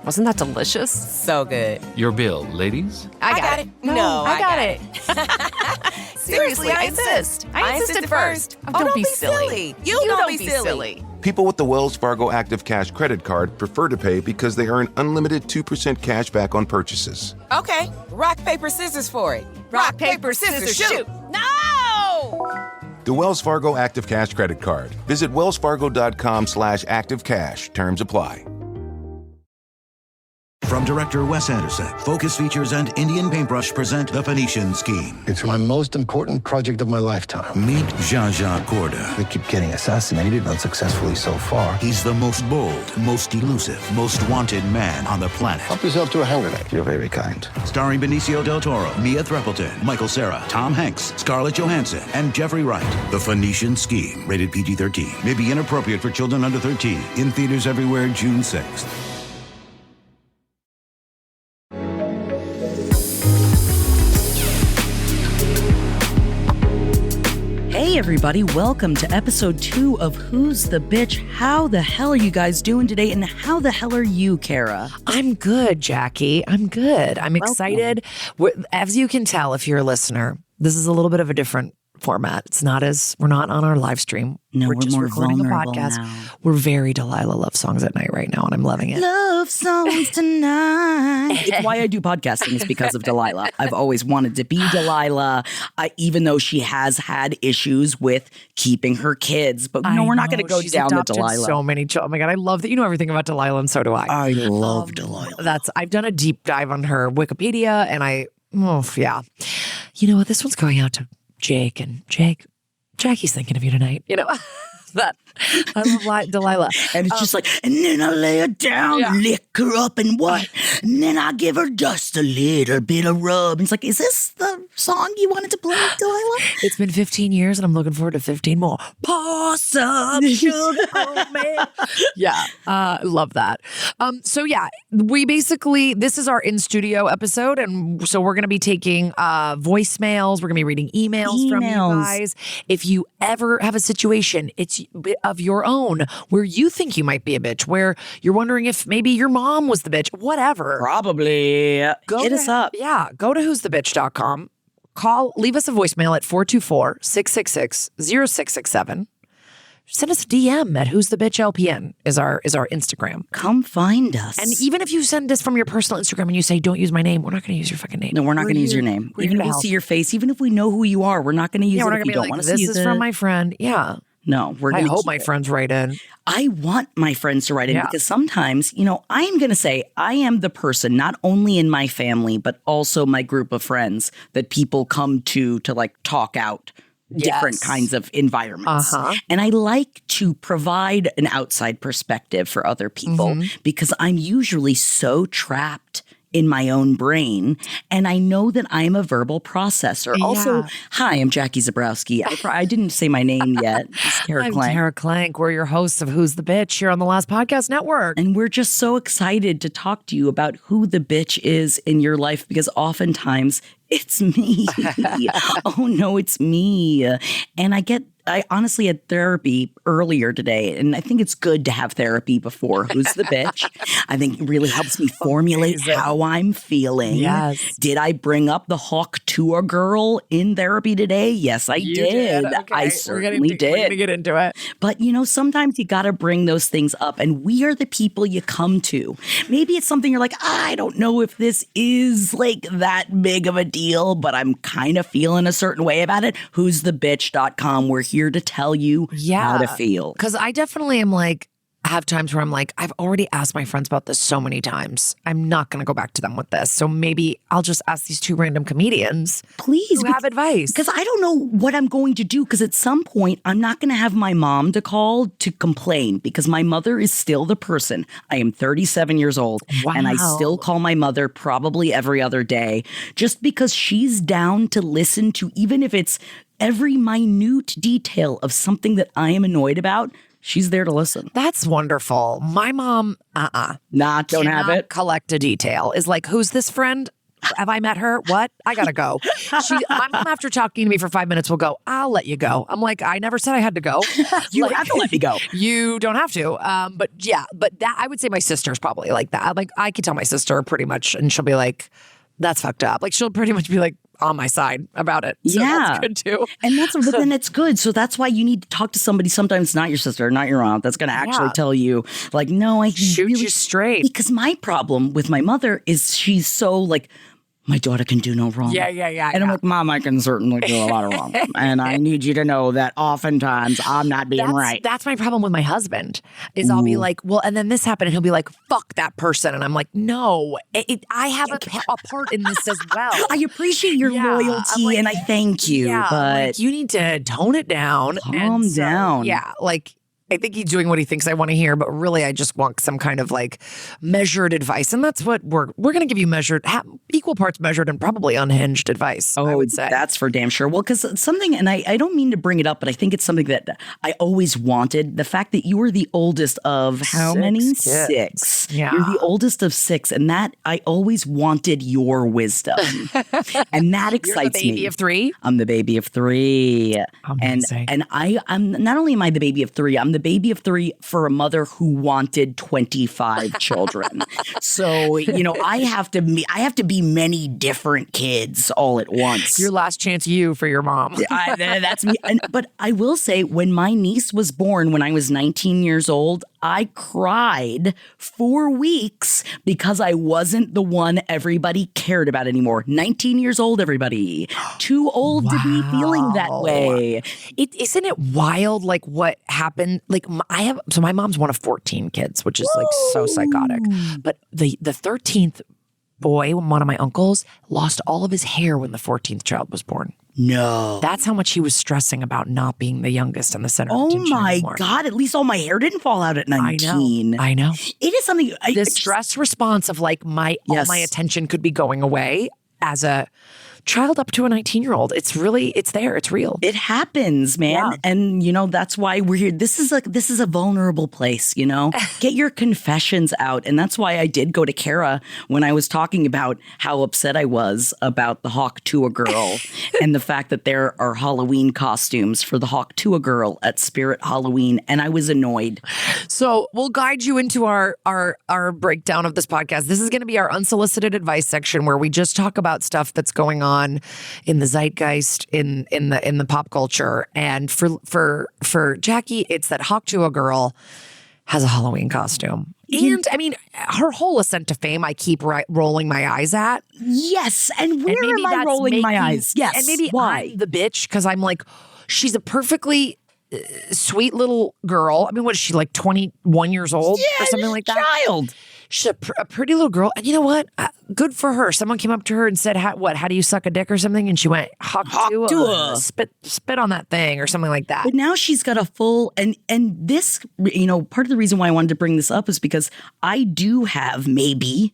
Wasn't that delicious? So good. Your bill, ladies? I got it. No, I got it. Seriously, I insist. I insisted first. Oh, don't be silly. You don't be silly. People with the Wells Fargo Active Cash credit card prefer to pay because they earn unlimited 2% cash back on purchases. Okay, rock, paper, scissors for it. Rock, paper, scissors, shoot. No! The Wells Fargo Active Cash credit card. Visit wellsfargo.com/activecash. Terms apply. From director Wes Anderson, Focus Features and Indian Paintbrush present The Phoenician Scheme. It's my most important project of my lifetime. Meet Zsa Corda. We keep getting assassinated unsuccessfully so far. He's the most bold, most elusive, most wanted man on the planet. Help yourself to a hand grenade. You're very kind. Starring Benicio del Toro, Mia Threppleton, Michael Cera, Tom Hanks, Scarlett Johansson, and Jeffrey Wright. The Phoenician Scheme, rated PG-13. May be inappropriate for children under 13. In theaters everywhere, June 6th. Hey everybody, welcome to episode 2 of Who's the Bitch? How the hell are you guys doing today? And how the hell are you, Kara? I'm good, Jackie. I'm good. I'm excited. As you can tell, if you're a listener, this is a little bit of a different format. We're not on our live stream. No, we're just more recording a vulnerable podcast. now. We're very Delilah love songs at night right now, and I'm loving it. Love songs tonight. It's why I do podcasting, is because of Delilah. I've always wanted to be Delilah, even though she has had issues with keeping her kids. But no, we're not going to go She's down to adopted Delilah. So many children. Oh my God, I love that you know everything about Delilah, and so do I. I love Delilah. I've done a deep dive on her Wikipedia, and yeah. You know what? This one's going out to Jake, and Jackie's thinking of you tonight. You know, that I love Delilah. And it's just like, and then I lay her down, lick her up and what? And then I give her just a little bit of rub. And it's like, is this the song you wanted to play, Delilah? It's been 15 years and I'm looking forward to 15 more. Pour some sugar on me. Yeah, love that. So yeah, this is our in-studio episode. And so we're going to be taking voicemails. We're going to be reading emails from you guys. If you ever have a situation, it's of your own where you think you might be a bitch, where you're wondering if maybe your mom was the bitch, whatever. Probably. Hit us up. Yeah, go to who'sthebitch.com. Leave us a voicemail at 424-666-0667. Send us a DM at Who's the Bitch LPN is our Instagram. Come find us. And even if you send us from your personal Instagram and you say, don't use my name, we're not going to use your fucking name. No, we're not going to use your name. Even if we see your face, even if we know who you are, we're not going to use it if you don't want to use it. This is from my friend. Yeah. No, we're going to I hope my friends write in. I want my friends to write in because sometimes, I am going to say I am the person, not only in my family, but also my group of friends that people come to like talk out different kinds of environments. And I like to provide an outside perspective for other people because I'm usually so trapped in my own brain. And I know that I'm a verbal processor. Yeah. Also, hi, I'm Jackie Zabrowski. I didn't say my name yet. I'm Tara Clank. We're your hosts of Who's the Bitch here on the Last Podcast Network. And we're just so excited to talk to you about who the bitch is in your life because oftentimes it's me. Oh no, it's me. And I honestly had therapy earlier today, and I think it's good to have therapy before Who's the Bitch. I think it really helps me formulate how I'm feeling. Yes. Did I bring up the Hawk Tour girl in therapy today? Yes, I did. Okay. I certainly did. We're going to get into it. But, sometimes you got to bring those things up, and we are the people you come to. Maybe it's something you're like, I don't know if this is like that big of a deal, but I'm kind of feeling a certain way about it. Who'sthebitch.com. We're here to tell you how to feel. Because I definitely am have times where I'm like, I've already asked my friends about this so many times. I'm not going to go back to them with this. So maybe I'll just ask these two random comedians. Please. Who have advice. Because I don't know what I'm going to do. Because at some point, I'm not going to have my mom to call to complain because my mother is still the person. I am 37 years old. Wow. And I still call my mother probably every other day just because she's down to listen to, even if it's every minute detail of something that I am annoyed about. She's there to listen. That's wonderful. My mom, don't have it. Collect a detail. Is like, who's this friend? have I met her? What? I gotta go. My mom, after talking to me for 5 minutes, will go, I'll let you go. I'm like, I never said I had to go. You have to let me go. You don't have to. But that I would say my sister's probably like that. Like I could tell my sister pretty much, and she'll be like, that's fucked up. Like she'll pretty much be like on my side about it. So that's good too. And but then it's good. So that's why you need to talk to somebody. Sometimes not your sister, not your aunt. That's going to actually tell you like, no, I shoot you straight. Because my problem with my mother is she's so like, my daughter can do no wrong. Yeah. And I'm like, Mom, I can certainly do a lot of wrong. And I need you to know that oftentimes I'm not being right. That's my problem with my husband is I'll be like, well, and then this happened. And he'll be like, fuck that person. And I'm like, no, I have a part in this as well. I appreciate your loyalty like, and I thank you. But like, you need to tone it down. Calm down. Yeah. Like, I think he's doing what he thinks I want to hear, but really I just want some kind of like measured advice. And that's what we're going to give you equal parts measured and probably unhinged advice, I would say. That's for damn sure. Well, because something, and I don't mean to bring it up, but I think it's something that I always wanted. The fact that you were the oldest of how many? Kids. 6. Yeah. You're the oldest of 6. And that I always wanted your wisdom. And that excites me. You're the baby of 3? I'm the baby of 3. Amazing. And I'm not only am I the baby of 3, I'm the baby of 3 for a mother who wanted 25 children. So, I have to be many different kids all at once. Your last chance for your mom. That's me. But I will say, when my niece was born, when I was 19 years old, I cried for weeks because I wasn't the one everybody cared about anymore. 19 years old, everybody. Too old to be feeling that way. Isn't it wild, like what happened? Like my mom's one of 14 kids, which is like so psychotic. But the 13th boy, one of my uncles, lost all of his hair when the 14th child was born. No. That's how much he was stressing about not being the youngest in the center of attention anymore. God, at least all my hair didn't fall out at 19. I know. It is something. The stress response of like all my attention could be going away as a child up to a 19-year-old. It's there. It's real. It happens, man. Yeah. And that's why we're here. This is a vulnerable place, Get your confessions out. And that's why I did go to Kara when I was talking about how upset I was about the Hawk Tuah girl and the fact that there are Halloween costumes for the Hawk Tuah girl at Spirit Halloween. And I was annoyed. So we'll guide you into our breakdown of this podcast. This is going to be our unsolicited advice section where we just talk about stuff that's going on in the zeitgeist, in the pop culture. And for Jackie, it's that Hawk Tuah girl has a Halloween costume. And I mean, her whole ascent to fame, I keep rolling my eyes at. Yes. And where am I rolling my eyes? Yes. And maybe why? I'm the bitch because I'm like, she's a perfectly sweet little girl. I mean, what is she, like 21 years old or something like that? Child. She's a pretty little girl. And you know what? Good for her. Someone came up to her and said, how do you suck a dick or something? And she went, Hawk Tuah. Spit on that thing or something like that. But now she's got a full, and this, part of the reason why I wanted to bring this up is because I do have maybe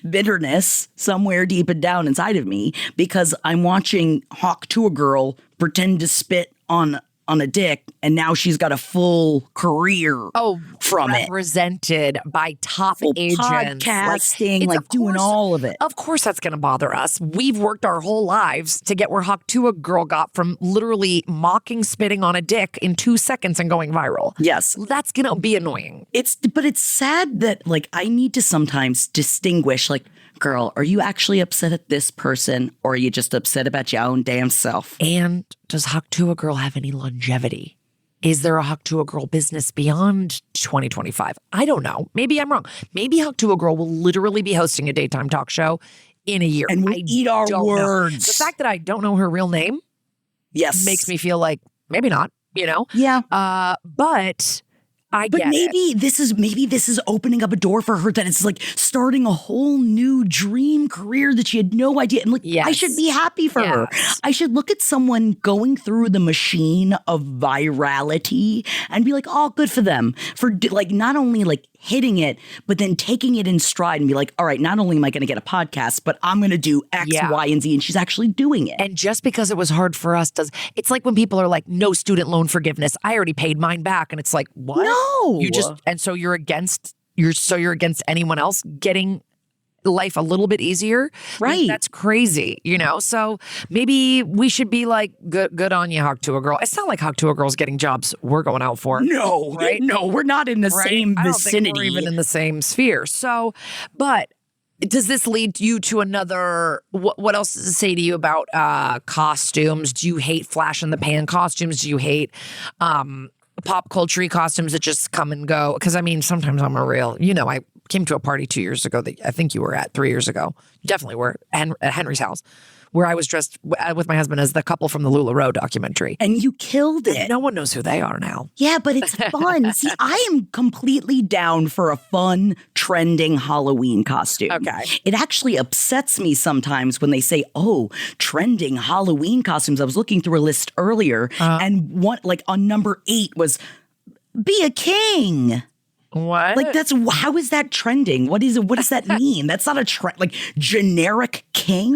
bitterness somewhere deep and down inside of me because I'm watching Hawk Tuah girl pretend to spit on a dick, and now she's got a full career from represented by top agents. Podcasting, doing all of it. Of course that's going to bother us. We've worked our whole lives to get where Hawk Tuah girl got from literally mocking spitting on a dick in 2 seconds and going viral. Yes. That's going to be annoying. But it's sad that I need to sometimes distinguish girl, are you actually upset at this person or are you just upset about your own damn self? And does Hawk Tuah girl have any longevity? Is there a Hawk Tuah girl business beyond 2025? I don't know. Maybe I'm wrong. Maybe Hawk Tuah girl will literally be hosting a daytime talk show in a year. And we eat our words. The fact that I don't know her real name makes me feel like maybe not, Yeah. But I but get maybe it. this is opening up a door for her that it's starting a whole new dream career that she had no idea. And I should be happy for her. I should look at someone going through the machine of virality and be like, oh, good for them for not only hitting it, but then taking it in stride and be like, all right, not only am I going to get a podcast, but I'm going to do X, Y, and Z. And she's actually doing it. And just because it was hard for us it's like when people are like, no student loan forgiveness. I already paid mine back. And it's like, what? No. So you're against anyone else getting life a little bit easier. Right. That's crazy, So maybe we should be like, good on you, Hawk Tuah girl. It's not like Hawk Tuah girl's getting jobs we're going out for. No, right? No, we're not in the same I don't vicinity. think we're even in the same sphere. So, but does this lead you to another? What else does it say to you about costumes? Do you hate flash in the pan costumes? Do you hate pop culture costumes that just come and go? Because I mean, sometimes I'm a real. I came to a party 2 years ago that I think you were at 3 years ago. You definitely were at Henry's house, where I was dressed with my husband as the couple from the LuLaRoe documentary. And you killed it. No one knows who they are now. Yeah, but it's fun. See, I am completely down for a fun, trending Halloween costume. Okay. It actually upsets me sometimes when they say, oh, trending Halloween costumes. I was looking through a list earlier, and one, like on number 8 was be a king. What? Like how is that trending? What is it? What does that mean? That's not a trend. Like generic king.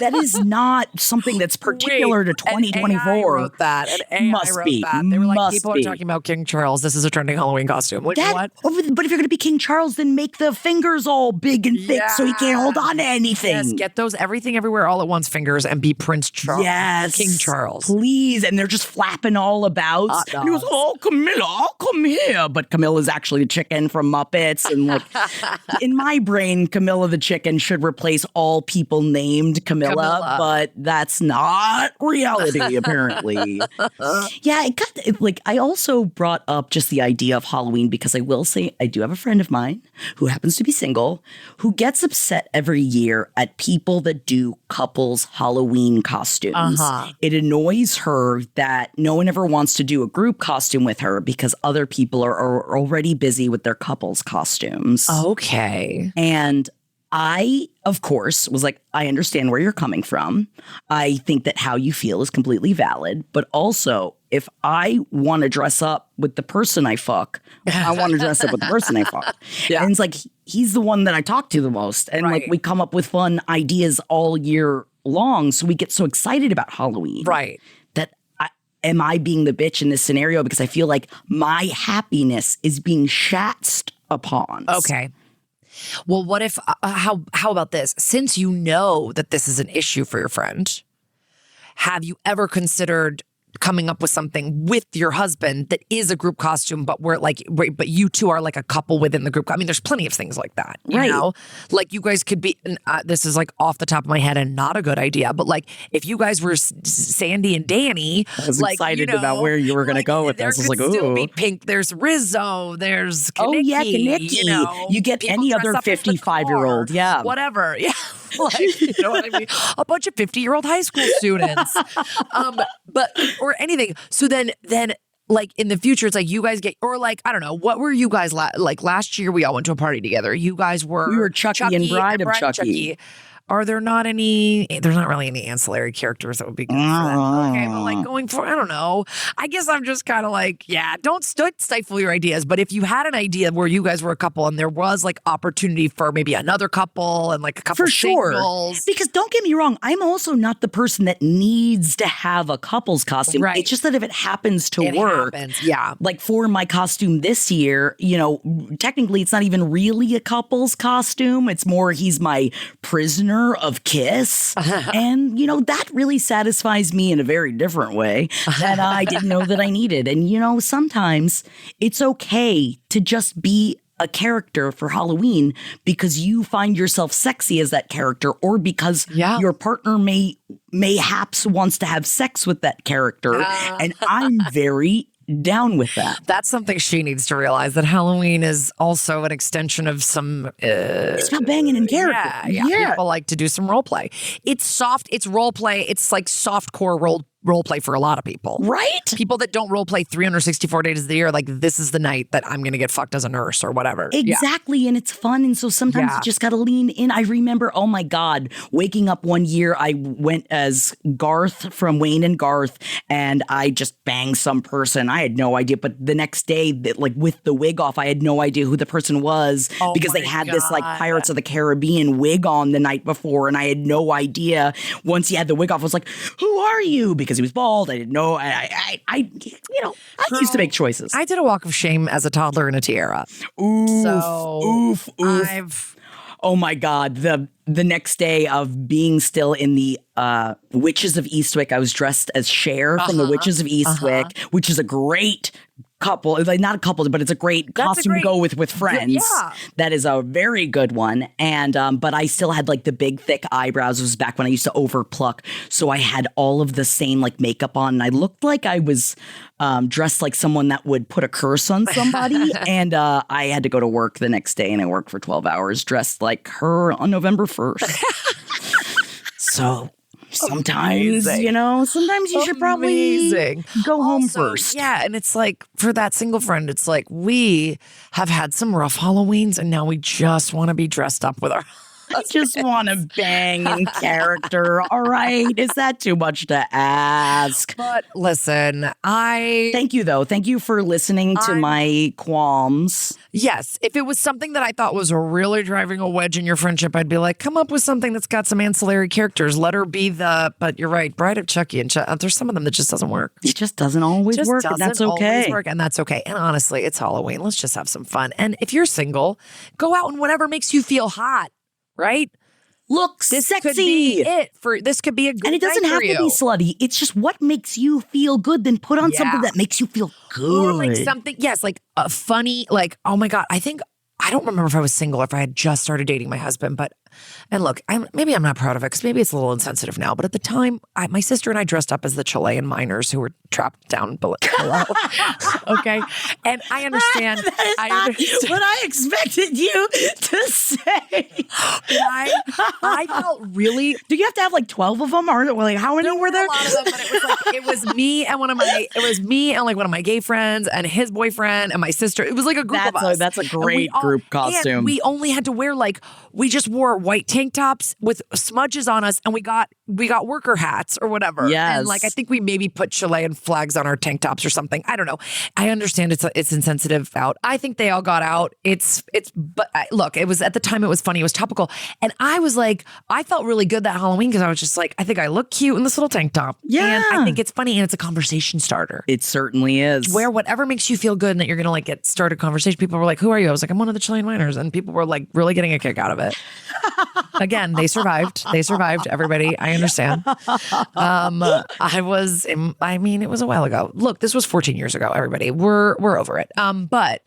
That is not something that's particular to 2024. An AI wrote that. An AI Must wrote be. that. They were like, Must people be. are talking about King Charles. This is a trending Halloween costume. Like, what? But if you're going to be King Charles, then make the fingers all big and thick so he can't hold on to anything. Yes, get those everything everywhere all at once fingers and be Prince Charles. Yes. King Charles. Please. And they're just flapping all about. And he goes, oh, Camilla, I'll come here. But Camilla's actually a chicken from Muppets. And like, in my brain, Camilla the chicken should replace all people named Camilla. But that's not reality, apparently. Yeah, I also brought up just the idea of Halloween because I will say I do have a friend of mine who happens to be single who gets upset every year at people that do couples Halloween costumes. It annoys her that no one ever wants to do a group costume with her because other people are already busy with their couples costumes. Okay. And I, of course, was like, I understand where you're coming from. I think that how you feel is completely valid. But also, if I want to dress up with the person I fuck, I want to dress up with the person I fuck. Yeah. And it's like, he's the one that I talk to the most. And like, we come up with fun ideas all year long. So we get so excited about Halloween. Right. Am I being the bitch in this scenario? Because I feel like my happiness is being shatzed upon. Okay. Well, what if, how about this? Since you know that this is an issue for your friend, have you ever considered coming up with something with your husband that is a group costume, but but you two are like a couple within the group? I mean, there's plenty of things like that, you know? Like you guys could be, this is like off the top of my head and not a good idea, but like if you guys were Sandy and Danny, I was excited about where you were going to go with this. I was like, still be ooh. Pink. There's Rizzo. There's Kaneki, Oh, yeah, Kaneki. You get people any dress other up as the 55-year-old. car, Yeah. whatever. Yeah. Like, you know what I mean? A bunch of 50-year-old high school students. Or anything. So then like in the future, it's like you guys get, or like, I don't know, what were you guys like last year? We all went to a party together. You guys were. We were Chucky and Bride of Chucky. Are there not any, there's not really any ancillary characters that would be good for that. Okay, but like going for, I don't know. I guess I'm just kind of like, yeah, don't stifle your ideas. But if you had an idea where you guys were a couple and there was like opportunity for maybe another couple and like a couple For sure. singles. Because don't get me wrong, I'm also not the person that needs to have a couple's costume. Right. It's just that if it happens to work. Yeah. Like for my costume this year, technically it's not even really a couple's costume. It's more he's my prisoner of Kiss. And, that really satisfies me in a very different way that I didn't know that I needed. And, sometimes it's okay to just be a character for Halloween because you find yourself sexy as that character or because your partner mayhaps wants to have sex with that character. And I'm very down with that. That's something she needs to realize, that Halloween is also an extension of some it's about banging in character. Yeah. People like to do some role play. It's soft, it's role play, it's like soft core role play for a lot of people. Right? People that don't role play 364 days of the year, like this is the night that I'm going to get fucked as a nurse or whatever. Exactly. Yeah. And it's fun. And so sometimes you just got to lean in. I remember, oh my God, waking up one year, I went as Garth from Wayne and Garth and I just banged some person. I had no idea. But the next day, like with the wig off, I had no idea who the person was because they had this like Pirates of the Caribbean wig on the night before. And I had no idea. Once he had the wig off, I was like, who are you? Because he was bald. I didn't know. I used to make choices. I did a walk of shame as a toddler in a tiara. Oof, so oof. Oh my God. The next day of being still in the Witches of Eastwick, I was dressed as Cher from the Witches of Eastwick, which is a great couple. Like not a couple, but it's a great costume to go with friends. Yeah. That is a very good one. And but I still had like the big thick eyebrows. It was back when I used to overpluck. So I had all of the same like makeup on, and I looked like I was dressed like someone that would put a curse on somebody. And I had to go to work the next day, and I worked for 12 hours dressed like her on November 1st. So sometimes, sometimes you should probably go home first. Yeah, and it's like for that single friend, it's like we have had some rough Halloweens, and now we just want to be dressed up with our I just want to bang in character. All right. Is that too much to ask? But listen, Thank you, though. Thank you for listening to my qualms. Yes. If it was something that I thought was really driving a wedge in your friendship, I'd be like, come up with something that's got some ancillary characters. Let her be but you're right, Bride of Chucky and there's some of them that just doesn't work. It just doesn't always work, and that's okay. And that's okay. And honestly, it's Halloween. Let's just have some fun. And if you're single, go out and whatever makes you feel hot. Right? Look this sexy. Could be this could be a good And it doesn't have to be slutty. It's just what makes you feel good. Then put on something that makes you feel good. Or like something, like a funny, like, oh my God, I don't remember if I was single or if I had just started dating my husband, and look, maybe I'm not proud of it because maybe it's a little insensitive now, but at the time, my sister and I dressed up as the Chilean miners who were trapped down below. Okay? And I understand. What I expected you to say. I felt really... Do you have to have like 12 of them? Or like how many were there? A lot of them, but it was me and one of my gay friends and his boyfriend and my sister. It was like a group of us. That's a great group costume. And we only had to wear we just wore white tank tops with smudges on us, and we got worker hats or whatever. Yes. And I think we maybe put Chilean flags on our tank tops or something. I don't know. I understand it's insensitive out. I think they all got out. But look, it was at the time, it was funny. It was topical. And I was like, I felt really good that Halloween because I was just like, I think I look cute in this little tank top. Yeah. And I think it's funny, and it's a conversation starter. It certainly is. Where whatever makes you feel good and that you're going to get started conversation. People were like, who are you? I was like, I'm one of the Chilean miners. And people were really getting a kick out of it. Again, they survived. Everybody. I understand. It was a while ago. Look, this was 14 years ago, everybody. We're over it. But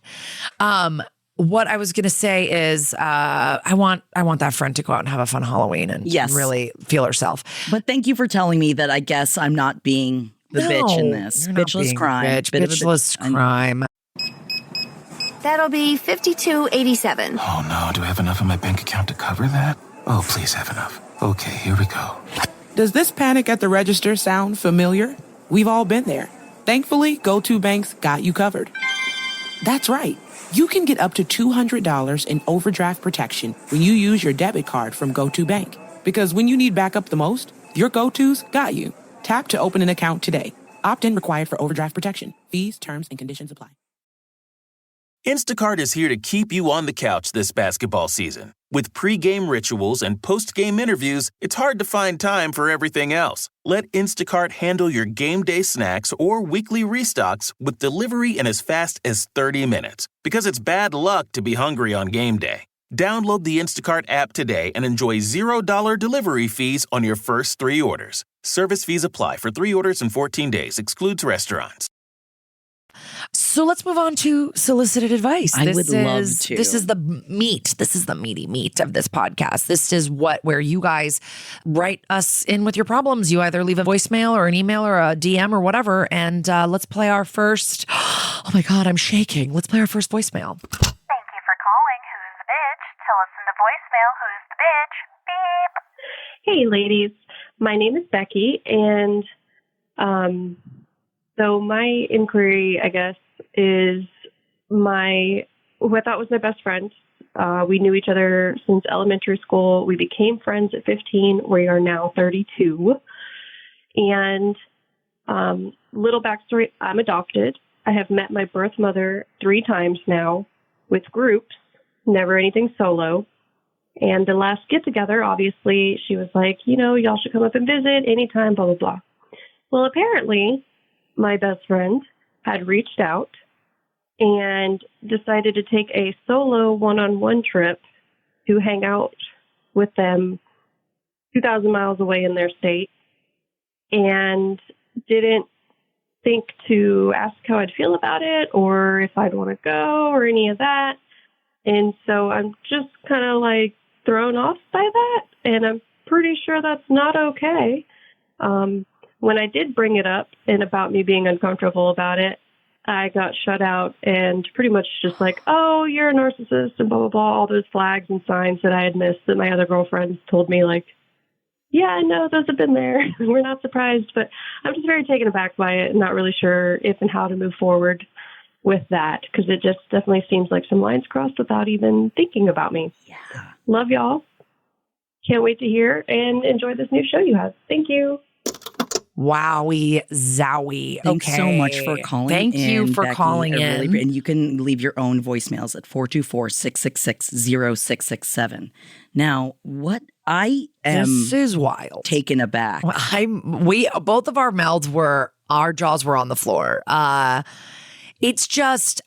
what I was going to say is I want that friend to go out and have a fun Halloween and really feel herself. But thank you for telling me that I guess I'm not being the bitch in this. Bitchless crime. Bitchless crime. That'll be $52.87. Oh no, do I have enough in my bank account to cover that? Oh, please have enough. Okay, here we go. Does this panic at the register sound familiar? We've all been there. Thankfully, GoToBank's got you covered. That's right. You can get up to $200 in overdraft protection when you use your debit card from GoToBank. Because when you need backup the most, your go-tos got you. Tap to open an account today. Opt-in required for overdraft protection. Fees, terms, and conditions apply. Instacart is here to keep you on the couch this basketball season. With pre-game rituals and post-game interviews, it's hard to find time for everything else. Let Instacart handle your game day snacks or weekly restocks with delivery in as fast as 30 minutes. Because it's bad luck to be hungry on game day. Download the Instacart app today and enjoy $0 delivery fees on your first 3 orders. Service fees apply for 3 orders in 14 days. Excludes restaurants. So let's move on to solicited advice. I would love to. This is the meat. This is the meaty meat of this podcast. This is where you guys write us in with your problems. You either leave a voicemail or an email or a DM or whatever. And let's play our first. Oh my God, I'm shaking. Let's play our first voicemail. Thank you for calling Who's the Bitch to listen to voicemail Who's the Bitch. Beep. Hey, ladies. My name is Becky, and so my inquiry, I guess, is who I thought was my best friend. We knew each other since elementary school. We became friends at 15. We are now 32. And little backstory, I'm adopted. I have met my birth mother 3 times now with groups, never anything solo. And the last get-together, obviously, she was like, y'all should come up and visit anytime, blah, blah, blah. Well, apparently, my best friend had reached out and decided to take a solo one-on-one trip to hang out with them 2,000 miles away in their state and didn't think to ask how I'd feel about it or if I'd want to go or any of that. And so I'm just kind of like thrown off by that. And I'm pretty sure that's not okay. When I did bring it up and about me being uncomfortable about it, I got shut out and pretty much just like, oh, you're a narcissist and blah, blah, blah, all those flags and signs that I had missed that my other girlfriends told me, like, yeah, I know those have been there. We're not surprised, but I'm just very taken aback by it and not really sure if and how to move forward with that because it just definitely seems like some lines crossed without even thinking about me. Yeah. Love y'all. Can't wait to hear and enjoy this new show you have. Thank you. Wowie, Zowie. Thanks okay. so much for calling Thank in, you for Becky. calling in. And you can leave your own voicemails at 424-666-0667. Now, what I am This is wild. taken aback. Both of our jaws were on the floor. It's just,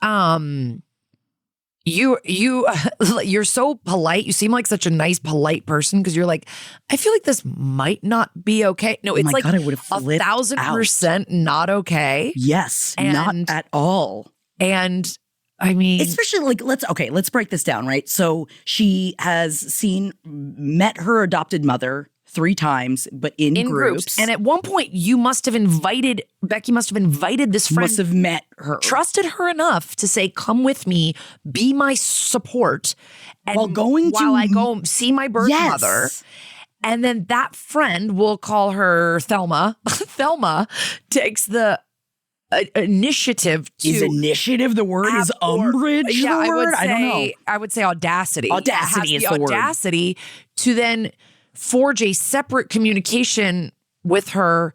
you're so polite. You seem like such a nice, polite person because you're like, I feel like this might not be okay. No, it's like God, I would have 1,000% not okay. Yes, And- not at all. And I mean, especially like let's break this down, right? So she has met her adopted mother 3 times, but in groups. And at one point, Becky must have invited this friend. Must have met her. Trusted her enough to say, come with me, be my support. And while I go see my birth mother. And then that friend, we'll call her Thelma. Thelma takes the initiative to. Is initiative the word? Is umbrage the word? I don't know. I would say audacity. Audacity is the word. Audacity to then forge a separate communication with her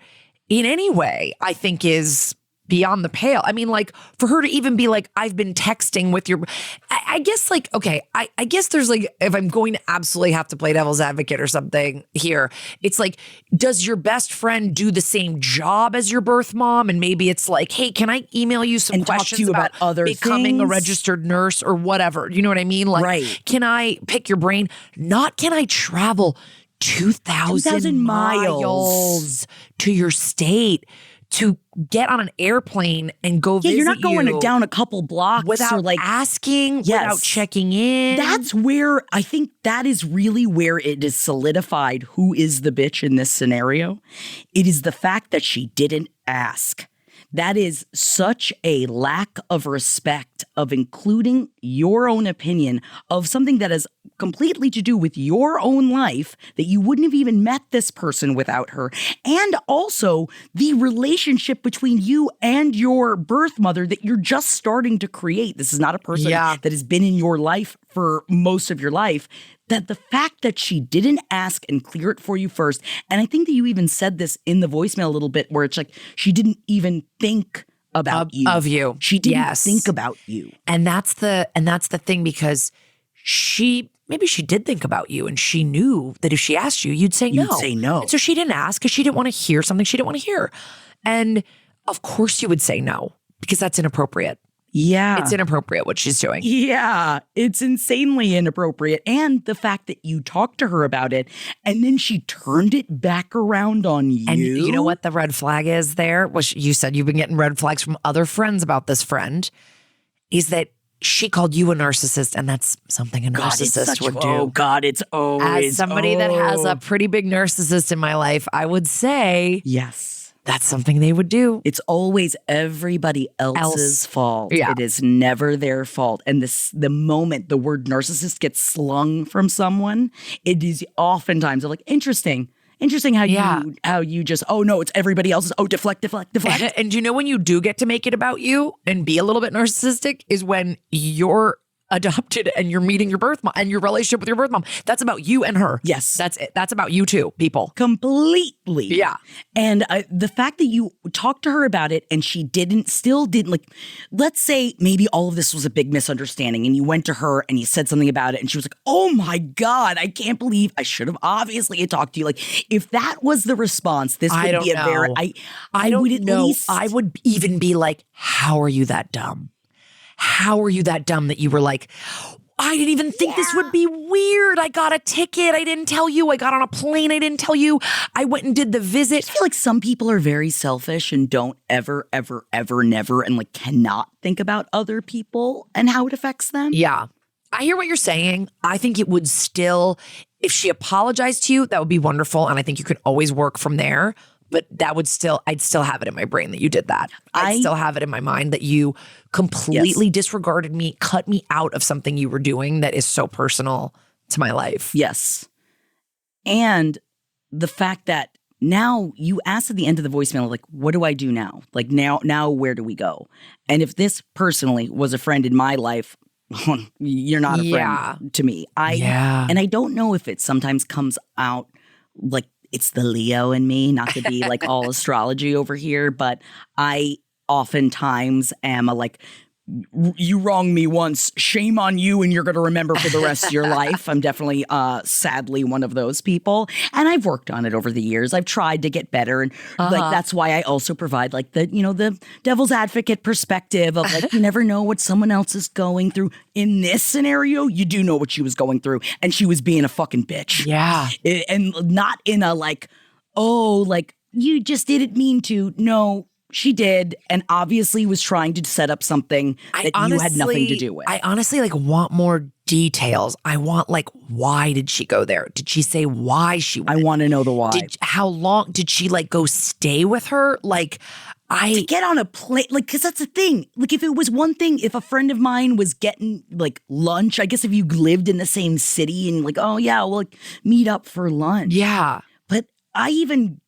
in any way, I think is beyond the pale. I mean, like, for her to even be like, I've been texting with your, I guess, like, okay, I guess there's like, if I'm going to absolutely have to play devil's advocate or something here, it's like, does your best friend do the same job as your birth mom? And maybe it's like, hey, can I email you some and questions talk to you about other becoming a things? registered nurse or whatever? You know what I mean? Like, Can I pick your brain? Not can I travel 2,000 miles to your state to get on an airplane and go visit you. You're not going down a couple blocks without or like asking, without checking in. That's where I think that is really where it is solidified who is the bitch in this scenario. It is the fact that she didn't ask. That is such a lack of respect of including your own opinion of something that is completely to do with your own life, that you wouldn't have even met this person without her. And also the relationship between you and your birth mother that you're just starting to create. This is not a person that has been in your life for most of your life. That the fact that she didn't ask and clear it for you first, and I think that you even said this in the voicemail a little bit, where it's like she didn't even think about you. Of you. She didn't think about you. And that's the thing, because maybe she did think about you, and she knew that if she asked you, you'd say no. You'd say no. And so she didn't ask because she didn't want to hear something she didn't want to hear. And of course you would say no, because that's inappropriate. Yeah. It's inappropriate what she's doing. Yeah, it's insanely inappropriate. And the fact that you talked to her about it and then she turned it back around on you. And you know what the red flag is there? Well, you said you've been getting red flags from other friends about this friend, is that she called you a narcissist, and that's something a narcissist would do. Oh, God, it's always. As somebody that has a pretty big narcissist in my life, I would say. Yes. That's something they would do. It's always everybody else's fault. Yeah. It is never their fault. And the moment the word narcissist gets slung from someone, it is oftentimes they're like, interesting how you just, oh no, it's everybody else's. Oh, deflect. And you know when you do get to make it about you and be a little bit narcissistic is when you're adopted and you're meeting your birth mom and your relationship with your birth mom. That's about you and her. Yes. That's it. That's about you too, people. Completely. Yeah. And the fact that you talked to her about it and she still didn't, like, let's say maybe all of this was a big misunderstanding and you went to her and you said something about it and she was like, oh my God, I can't believe I should have obviously talked to you. Like, if that was the response, this would be a very, I don't would know. least. I would even be like, how are you that dumb? How are you that dumb that you were like, I didn't even think this would be weird. I got a ticket. I didn't tell you. I got on a plane. I didn't tell you. I went and did the visit. I feel like some people are very selfish and don't ever, never, and like cannot think about other people and how it affects them. Yeah. I hear what you're saying. I think it would still, if she apologized to you, that would be wonderful. And I think you could always work from there. But that would still, I'd still have it in my brain that you did that. I'd still have it in my mind that you completely disregarded me, cut me out of something you were doing that is so personal to my life. Yes. And the fact that now you asked at the end of the voicemail, like, what do I do now? Like now where do we go? And if this personally was a friend in my life, you're not a friend to me. And I don't know if it sometimes comes out like, it's the Leo in me, not to be like all astrology over here, but I oftentimes am a like, you wronged me once, shame on you, and you're going to remember for the rest of your life. I'm definitely, sadly, one of those people. And I've worked on it over the years. I've tried to get better. And like, that's why I also provide like the devil's advocate perspective of like, you never know what someone else is going through. In this scenario, you do know what she was going through. And she was being a fucking bitch. Yeah. And not in a like, oh, like you just didn't mean to. No. She did, and obviously was trying to set up something that you had nothing to do with. I honestly like want more details. I want like, why did she go there? Did she say why she went? I want to know the why. How long did she like go stay with her? Like to get on a plane, like, because that's the thing. Like, if it was one thing, if a friend of mine was getting like lunch, I guess if you lived in the same city and like, oh yeah, we'll like, meet up for lunch. Yeah. But I even,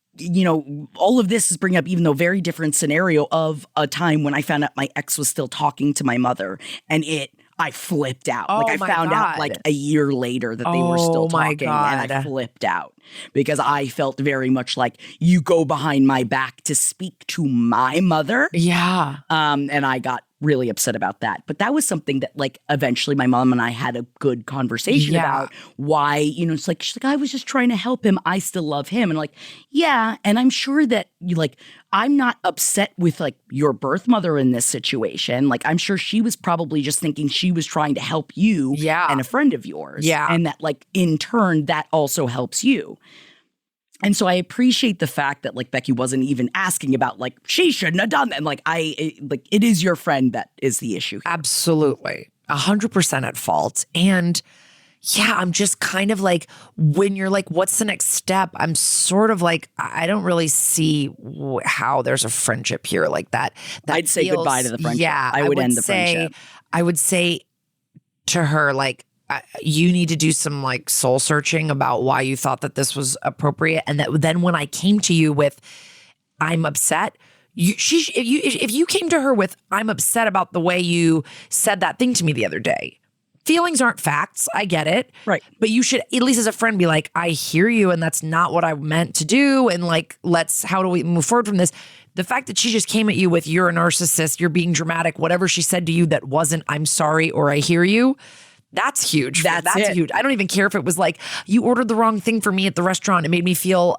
all of this is bringing up even though very different scenario of a time when I found out my ex was still talking to my mother, and I flipped out. Oh, like I found out like a year later that they were still talking, and I flipped out because I felt very much like you go behind my back to speak to my mother. Yeah. And I got really upset about that. But that was something that like eventually my mom and I had a good conversation about why, it's like, she's like, I was just trying to help him. I still love him. And like, yeah. And I'm sure that I'm not upset with like your birth mother in this situation. Like, I'm sure she was probably just thinking she was trying to help you and a friend of yours. Yeah. And that like in turn, that also helps you. And so I appreciate the fact that like Becky wasn't even asking about like she shouldn't have done that. And like it is your friend that is the issue here. Absolutely. 100% at fault. And yeah, I'm just kind of like, when you're like, what's the next step? I'm sort of like, I don't really see how there's a friendship here like that. I'd say goodbye to the friendship. Yeah. I would end the friendship. I would say to her, like, you need to do some like soul searching about why you thought that this was appropriate. And that then when I came to you with, I'm upset, if you came to her with, I'm upset about the way you said that thing to me the other day. Feelings aren't facts. I get it. Right. But you should, at least as a friend, be like, I hear you and that's not what I meant to do. And like, how do we move forward from this? The fact that she just came at you with, you're a narcissist, you're being dramatic, whatever she said to you that wasn't, I'm sorry, or I hear you. That's huge. That's huge. I don't even care if it was like, you ordered the wrong thing for me at the restaurant. It made me feel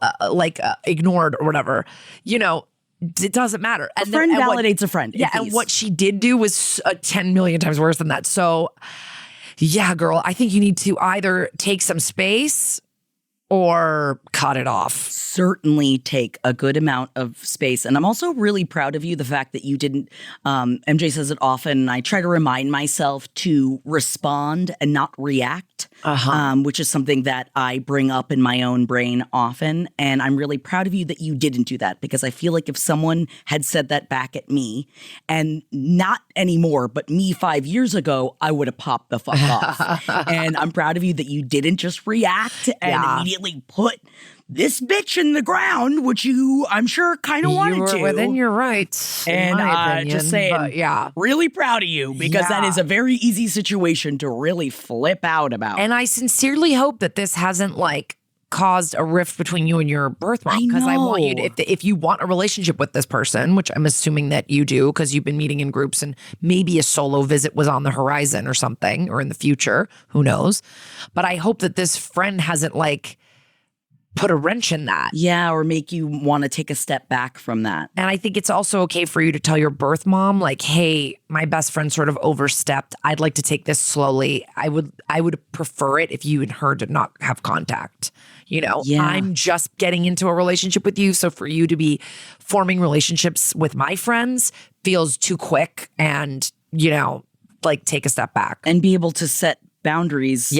ignored or whatever. It doesn't matter. A friend validates a friend. Yeah. And what she did do was 10 million times worse than that. So yeah, girl, I think you need to either take some space or cut it off. Certainly take a good amount of space. And I'm also really proud of you, the fact that you didn't, MJ says it often, and I try to remind myself to respond and not react, which is something that I bring up in my own brain often. And I'm really proud of you that you didn't do that, because I feel like if someone had said that back at me, and not anymore, but me 5 years ago, I would have popped the fuck off. And I'm proud of you that you didn't just react and immediately put this bitch in the ground, which you, I'm sure, kind of wanted to. You were within your rights, and just saying, really proud of you, because that is a very easy situation to really flip out about. And I sincerely hope that this hasn't like caused a rift between you and your birth mom, because I want you to, if you want a relationship with this person, which I'm assuming that you do, because you've been meeting in groups and maybe a solo visit was on the horizon or something, or in the future, who knows? But I hope that this friend hasn't like put a wrench in that. Yeah, or make you want to take a step back from that. And I think it's also okay for you to tell your birth mom, like, hey, my best friend sort of overstepped. I'd like to take this slowly. I would prefer it if you and her did not have contact. You know, I'm just getting into a relationship with you. So for you to be forming relationships with my friends feels too quick, and, you know, like, take a step back. And be able to set boundaries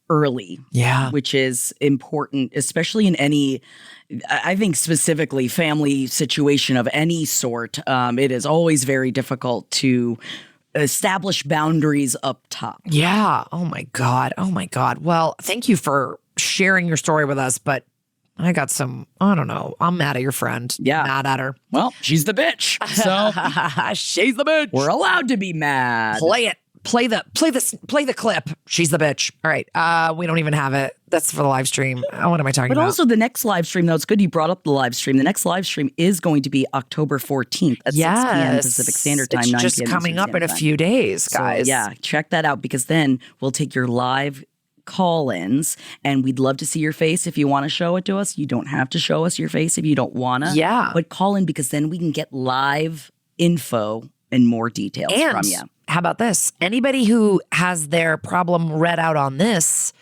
early. Yeah. Which is important, especially in any, I think specifically family situation of any sort. It is always very difficult to establish boundaries up top. Yeah. Oh my God. Well, thank you for sharing your story with us, but I got some, I don't know. I'm mad at your friend. Yeah. Mad at her. Well, she's the bitch. So she's the bitch. We're allowed to be mad. Play it. Play the clip. She's the bitch. All right. We don't even have it. That's for the live stream. What am I talking about? But also the next live stream, though, it's good you brought up the live stream. The next live stream is going to be October 14th at 6 p.m. Pacific Standard Time, it's 9 just p.m. coming up in a few days, guys. So, yeah, check that out, because then we'll take your live call-ins, and we'd love to see your face if you want to show it to us. You don't have to show us your face if you don't want to. Yeah. But call in, because then we can get live info and more details from you. How about this? Anybody who has their problem read out on these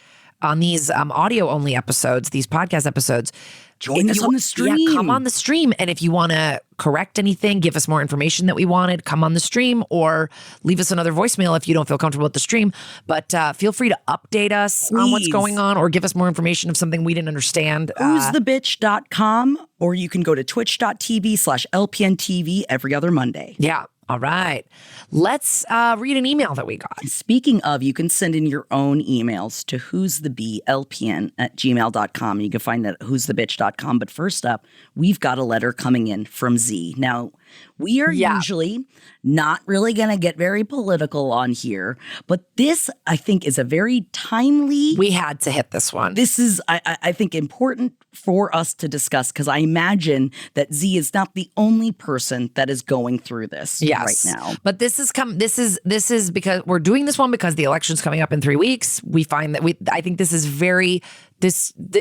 audio-only episodes, these podcast episodes, join us on the stream. Yeah, come on the stream. And if you want to correct anything, give us more information that we wanted, come on the stream, or leave us another voicemail if you don't feel comfortable with the stream. But feel free to update us on what's going on, or give us more information of something we didn't understand. Who'sthebitch.com, or you can go to twitch.tv/LPNTV every other Monday. Yeah. All right. Let's read an email that we got. Speaking of, you can send in your own emails to who'stheblpn@gmail.com. You can find that at who'sthebitch.com. But first up, we've got a letter coming in from Z. Now, we are usually not really going to get very political on here, but this, I think, is a very timely... We had to hit this one. This is, I think, important for us to discuss, because I imagine that Z is not the only person that is going through this right now. But this is because we're doing this one because the election's coming up in 3 weeks. We find that I think this is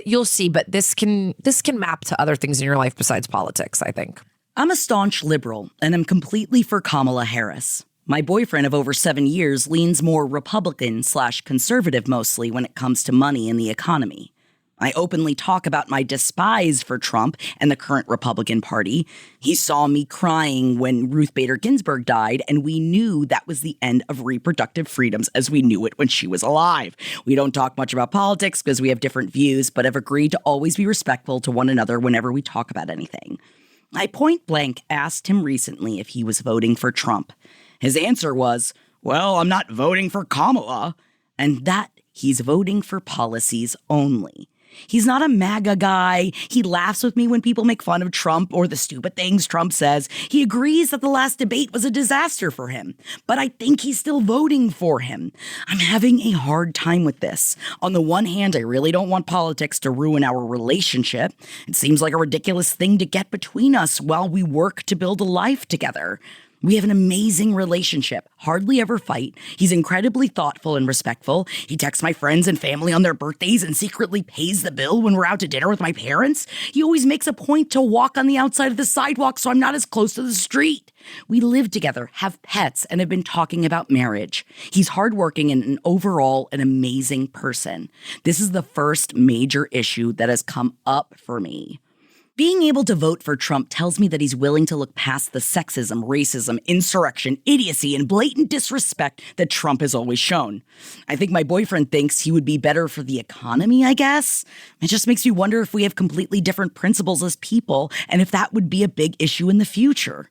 you'll see, but this can map to other things in your life besides politics, I think. I'm a staunch liberal, and I'm completely for Kamala Harris. My boyfriend of over 7 years leans more Republican/conservative mostly when it comes to money and the economy. I openly talk about my despise for Trump and the current Republican Party. He saw me crying when Ruth Bader Ginsburg died, and we knew that was the end of reproductive freedoms as we knew it when she was alive. We don't talk much about politics because we have different views, but have agreed to always be respectful to one another whenever we talk about anything. I point blank asked him recently if he was voting for Trump. His answer was, well, I'm not voting for Kamala, and that he's voting for policies only. He's not a MAGA guy. He laughs with me when people make fun of Trump or the stupid things Trump says. He agrees that the last debate was a disaster for him, but I think he's still voting for him. I'm having a hard time with this. On the one hand, I really don't want politics to ruin our relationship. It seems like a ridiculous thing to get between us while we work to build a life together. We have an amazing relationship, hardly ever fight. He's incredibly thoughtful and respectful. He texts my friends and family on their birthdays and secretly pays the bill when we're out to dinner with my parents. He always makes a point to walk on the outside of the sidewalk so I'm not as close to the street. We live together, have pets, and have been talking about marriage. He's hardworking and overall an amazing person. This is the first major issue that has come up for me. Being able to vote for Trump tells me that he's willing to look past the sexism, racism, insurrection, idiocy, and blatant disrespect that Trump has always shown. I think my boyfriend thinks he would be better for the economy, I guess. It just makes me wonder if we have completely different principles as people, and if that would be a big issue in the future.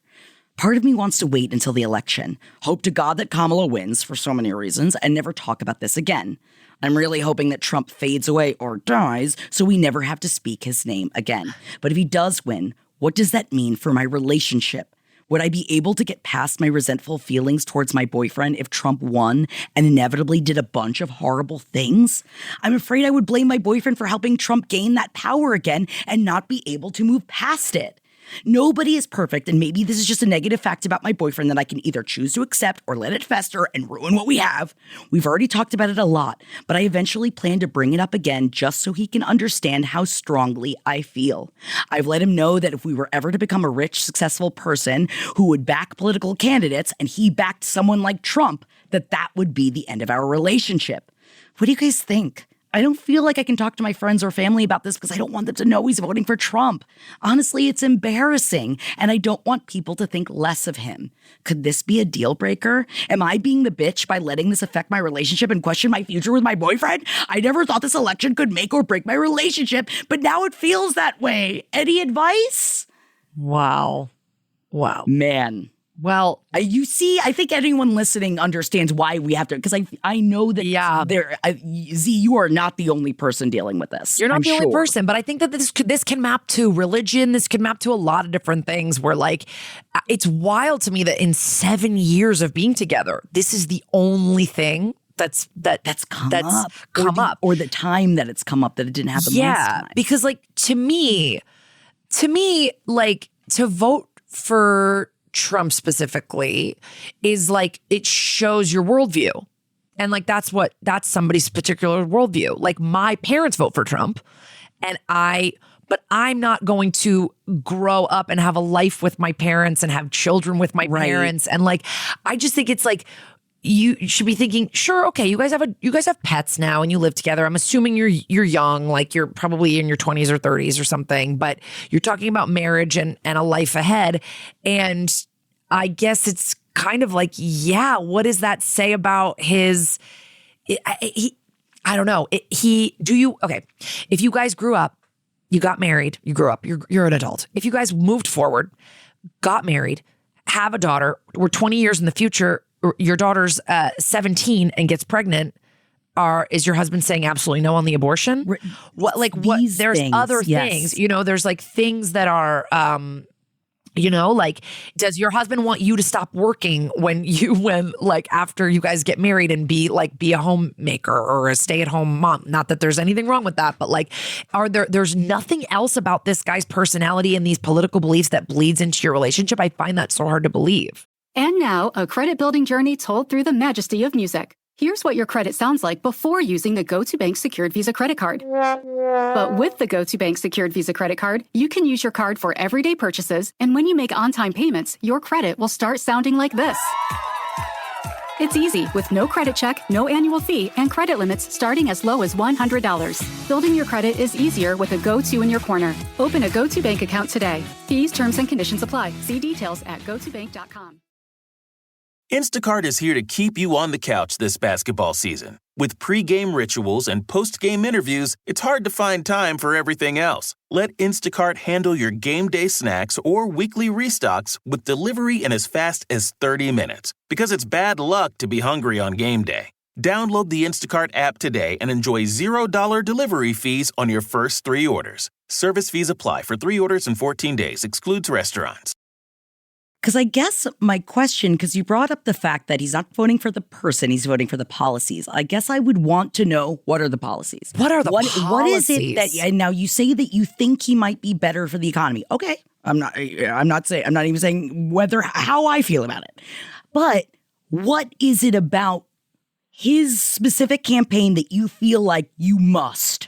Part of me wants to wait until the election, hope to God that Kamala wins for so many reasons, and never talk about this again. I'm really hoping that Trump fades away or dies so we never have to speak his name again. But if he does win, what does that mean for my relationship? Would I be able to get past my resentful feelings towards my boyfriend if Trump won and inevitably did a bunch of horrible things? I'm afraid I would blame my boyfriend for helping Trump gain that power again and not be able to move past it. Nobody is perfect, and maybe this is just a negative fact about my boyfriend that I can either choose to accept or let it fester and ruin what we have. We've already talked about it a lot, but I eventually plan to bring it up again just so he can understand how strongly I feel. I've let him know that if we were ever to become a rich, successful person who would back political candidates and he backed someone like Trump, that would be the end of our relationship. What do you guys think? I don't feel like I can talk to my friends or family about this because I don't want them to know he's voting for Trump. Honestly, it's embarrassing, and I don't want people to think less of him. Could this be a deal breaker? Am I being the bitch by letting this affect my relationship and question my future with my boyfriend? I never thought this election could make or break my relationship, but now it feels that way. Any advice? Wow. Man. Well, you see, I think anyone listening understands why we have to, because I know that Z, you are not the only person dealing with this. You're not the only person, but I think that this can map to religion. This can map to a lot of different things where, like, it's wild to me that in 7 years of being together, this is the only thing that's come up. Or the time that it's come up that it didn't happen last time. Because, like, to me, like, to vote for Trump specifically is like, it shows your worldview. And like, that's somebody's particular worldview. Like, my parents vote for Trump but I'm not going to grow up and have a life with my parents and have children with my parents. And like, I just think it's like, you should be thinking, sure, okay, you guys have pets now and you live together. I'm assuming you're young, like you're probably in your 20s or 30s or something, but you're talking about marriage and a life ahead. And I guess it's kind of like, yeah, what does that say about his, I don't know. Okay, if you guys grew up, you got married, you grew up, you're an adult. If you guys moved forward, got married, have a daughter, we're 20 years in the future, your daughter's 17 and gets pregnant, is your husband saying absolutely no on the abortion? There's things, other things, there's like things that are, like, does your husband want you to stop working when after you guys get married and be a homemaker or a stay-at-home mom? Not that there's anything wrong with that, but like, there's nothing else about this guy's personality and these political beliefs that bleeds into your relationship? I find that so hard to believe. And now, a credit building journey told through the majesty of music. Here's what your credit sounds like before using the GoToBank Secured Visa Credit Card. But with the GoToBank Secured Visa Credit Card, you can use your card for everyday purchases, and when you make on-time payments, your credit will start sounding like this. It's easy, with no credit check, no annual fee, and credit limits starting as low as $100. Building your credit is easier with a Go2 in your corner. Open a GoToBank account today. Fees, terms, and conditions apply. See details at gotobank.com. Instacart is here to keep you on the couch this basketball season. With pre-game rituals and post-game interviews, it's hard to find time for everything else. Let Instacart handle your game day snacks or weekly restocks with delivery in as fast as 30 minutes. Because it's bad luck to be hungry on game day. Download the Instacart app today and enjoy $0 delivery fees on your first 3 orders. Service fees apply for 3 orders in 14 days. Excludes restaurants. Because I guess my question, because you brought up the fact that he's not voting for the person, he's voting for the policies. I guess I would want to know, what are the policies? What are the policies? What is it that, and now you say that you think he might be better for the economy. Okay. I'm not even saying how I feel about it. But what is it about his specific campaign that you feel like you must?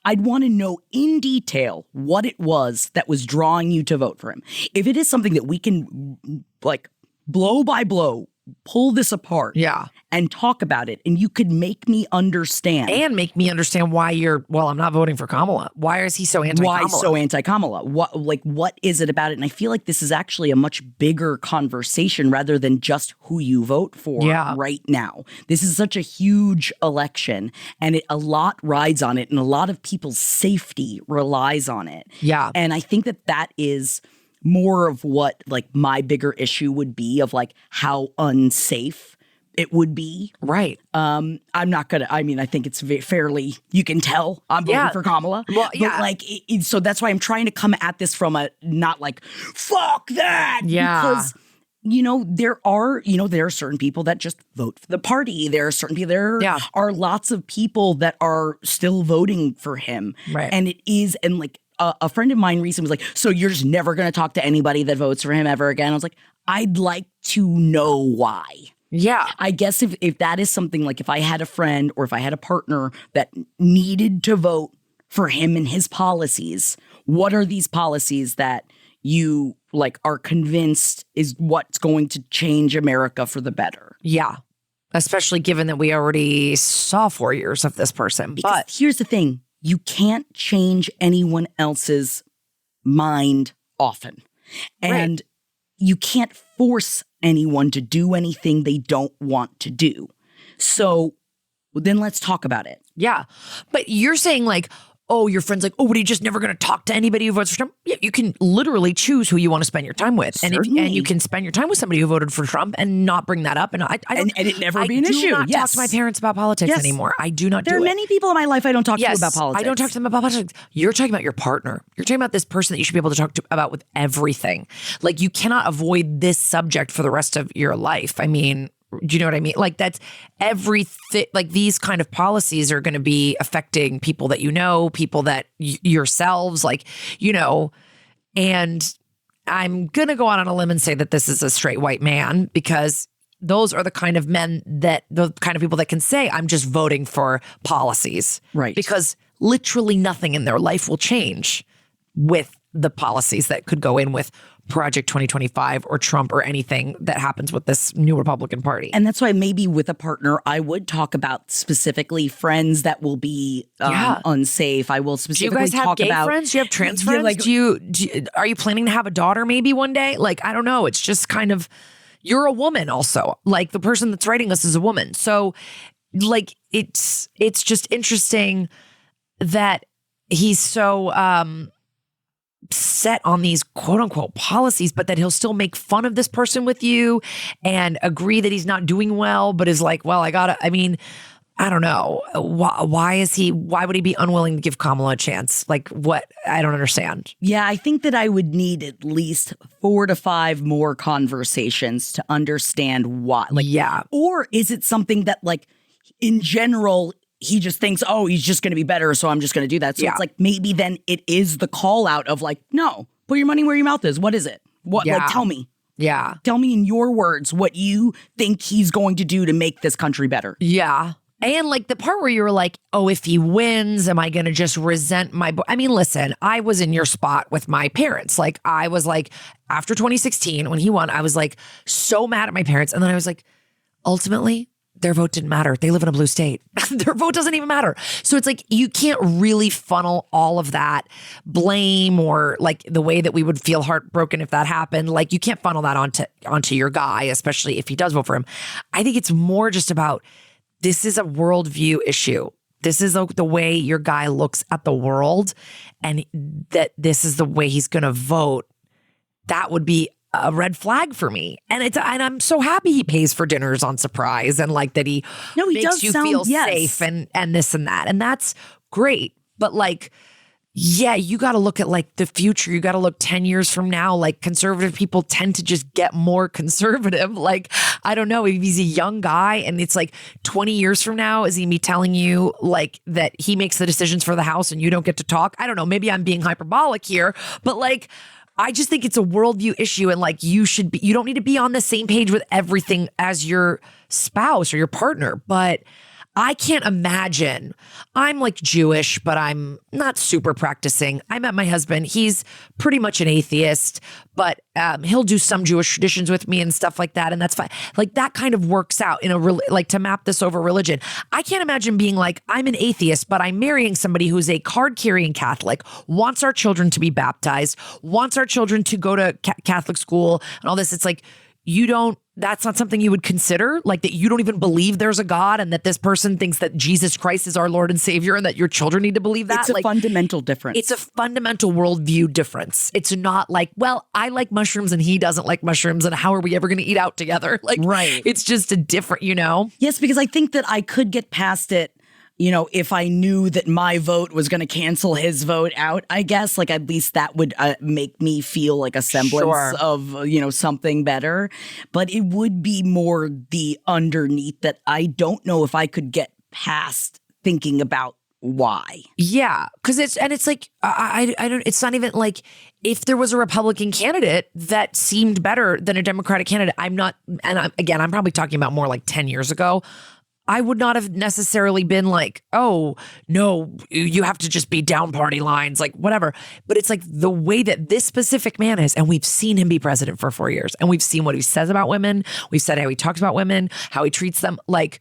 I'd want to know in detail what it was that was drawing you to vote for him. If it is something that we can, like, blow by blow, pull this apart and talk about it, and you could make me understand. And make me understand why I'm not voting for Kamala. Why is he so anti-Kamala? Why so anti-Kamala? What is it about it? And I feel like this is actually a much bigger conversation rather than just who you vote for right now. This is such a huge election, and a lot rides on it, and a lot of people's safety relies on it. Yeah. And I think that is more of what, like, my bigger issue would be, of like how unsafe it would be. Right. I think it's fairly, you can tell I'm voting for Kamala. Well, yeah. But like, so that's why I'm trying to come at this from a, not like, fuck that. Yeah. Because, there are certain people that just vote for the party. There are certain people, are lots of people that are still voting for him. Right. And it is, and like, a friend of mine recently was like, so you're just never going to talk to anybody that votes for him ever again? I was like, I'd like to know why. Yeah. I guess if that is something like if I had a friend or if I had a partner that needed to vote for him and his policies, what are these policies that you like are convinced is what's going to change America for the better? Yeah. Especially given that we already saw 4 years of this person. Because but here's the thing. You can't change anyone else's mind often. And you can't force anyone to do anything they don't want to do. So then let's talk about it. Yeah. But you're saying like, oh, your friend's like, oh, but are you just never going to talk to anybody who votes for Trump? Yeah, you can literally choose who you want to spend your time with. And you can spend your time with somebody who voted for Trump and not bring that up. And I don't, and it never be an issue. I do not talk to my parents about politics anymore. I do not There are many people in my life I don't talk to about politics. I don't talk to them about politics. You're talking about your partner. You're talking about this person that you should be able to talk to about with everything. Like you cannot avoid this subject for the rest of your life. I mean, do you know what I mean? Like that's everything. Like these kind of policies are going to be affecting people that you know, people that yourselves, like, you know, and I'm going to go out on a limb and say that this is a straight white man because those are the kind of men that the kind of people that can say, I'm just voting for policies. Right. Because literally nothing in their life will change with the policies that could go in with Project 2025 or Trump or anything that happens with this new Republican Party. And that's why maybe with a partner, I would talk about specifically friends that will be unsafe. I will specifically do you guys have talk gay about friends? Do you have trans friends? Like, are you planning to have a daughter maybe one day? Like, I don't know. It's just kind of, you're a woman also. Like the person that's writing this is a woman. So like, it's just interesting that he's so, set on these quote unquote policies, but that he'll still make fun of this person with you and agree that he's not doing well, but is like, well, I don't know. Why would he be unwilling to give Kamala a chance? Like what? I don't understand. Yeah, I think that I would need at least 4 to 5 more conversations to understand why. Like, yeah. Or is it something that like in general, he just thinks, oh, he's just going to be better, so I'm just going to do that. So it's like maybe then it is the call out of like, no, put your money where your mouth is. What is it? What? Like, tell me. Yeah. Tell me in your words what you think he's going to do to make this country better. Yeah. And like the part where you were like, oh, if he wins, am I going to just resent I mean, listen, I was in your spot with my parents. Like I was like, after 2016, when he won, I was like so mad at my parents. And then I was like, ultimately, their vote didn't matter. They live in a blue state. Their vote doesn't even matter. So it's like, you can't really funnel all of that blame or like the way that we would feel heartbroken if that happened. Like you can't funnel that onto your guy, especially if he does vote for him. I think it's more just about, this is a worldview issue. This is the way your guy looks at the world and that this is the way he's going to vote. That would be a red flag for me. And I'm so happy he pays for dinners on surprise and like that he makes you feel safe and this and that. And that's great. But like, yeah, you got to look at like the future. You got to look 10 years from now. Like conservative people tend to just get more conservative. Like, I don't know, if he's a young guy and it's like 20 years from now, is he be telling you like that he makes the decisions for the House and you don't get to talk? I don't know. Maybe I'm being hyperbolic here, but like, I just think it's a worldview issue and like you don't need to be on the same page with everything as your spouse or your partner. But I can't imagine. I'm like Jewish, but I'm not super practicing. I met my husband. He's pretty much an atheist, but he'll do some Jewish traditions with me and stuff like that. And that's fine. Like that kind of works out in like to map this over religion. I can't imagine being like, I'm an atheist, but I'm marrying somebody who's a card-carrying Catholic, wants our children to be baptized, wants our children to go to Catholic school and all this. It's like, that's not something you would consider, like that you don't even believe there's a God and that this person thinks that Jesus Christ is our Lord and Savior and that your children need to believe that. It's a fundamental difference. It's a fundamental worldview difference. It's not like, well, I like mushrooms and he doesn't like mushrooms and how are we ever going to eat out together? Like, right. It's just a different, Yes, because I think that I could get past it, if I knew that my vote was going to cancel his vote out, I guess, like at least that would make me feel like a semblance of, something better. But it would be more the underneath that I don't know if I could get past thinking about why. Yeah, because it's like I don't. It's not even like if there was a Republican candidate that seemed better than a Democratic candidate. I'm not, and I'm probably talking about more like 10 years ago. I would not have necessarily been like, oh, no, you have to just be down party lines, like whatever. But it's like the way that this specific man is, and we've seen him be president for 4 years, and we've seen what he says about women. We've said how he talks about women, how he treats them. Like,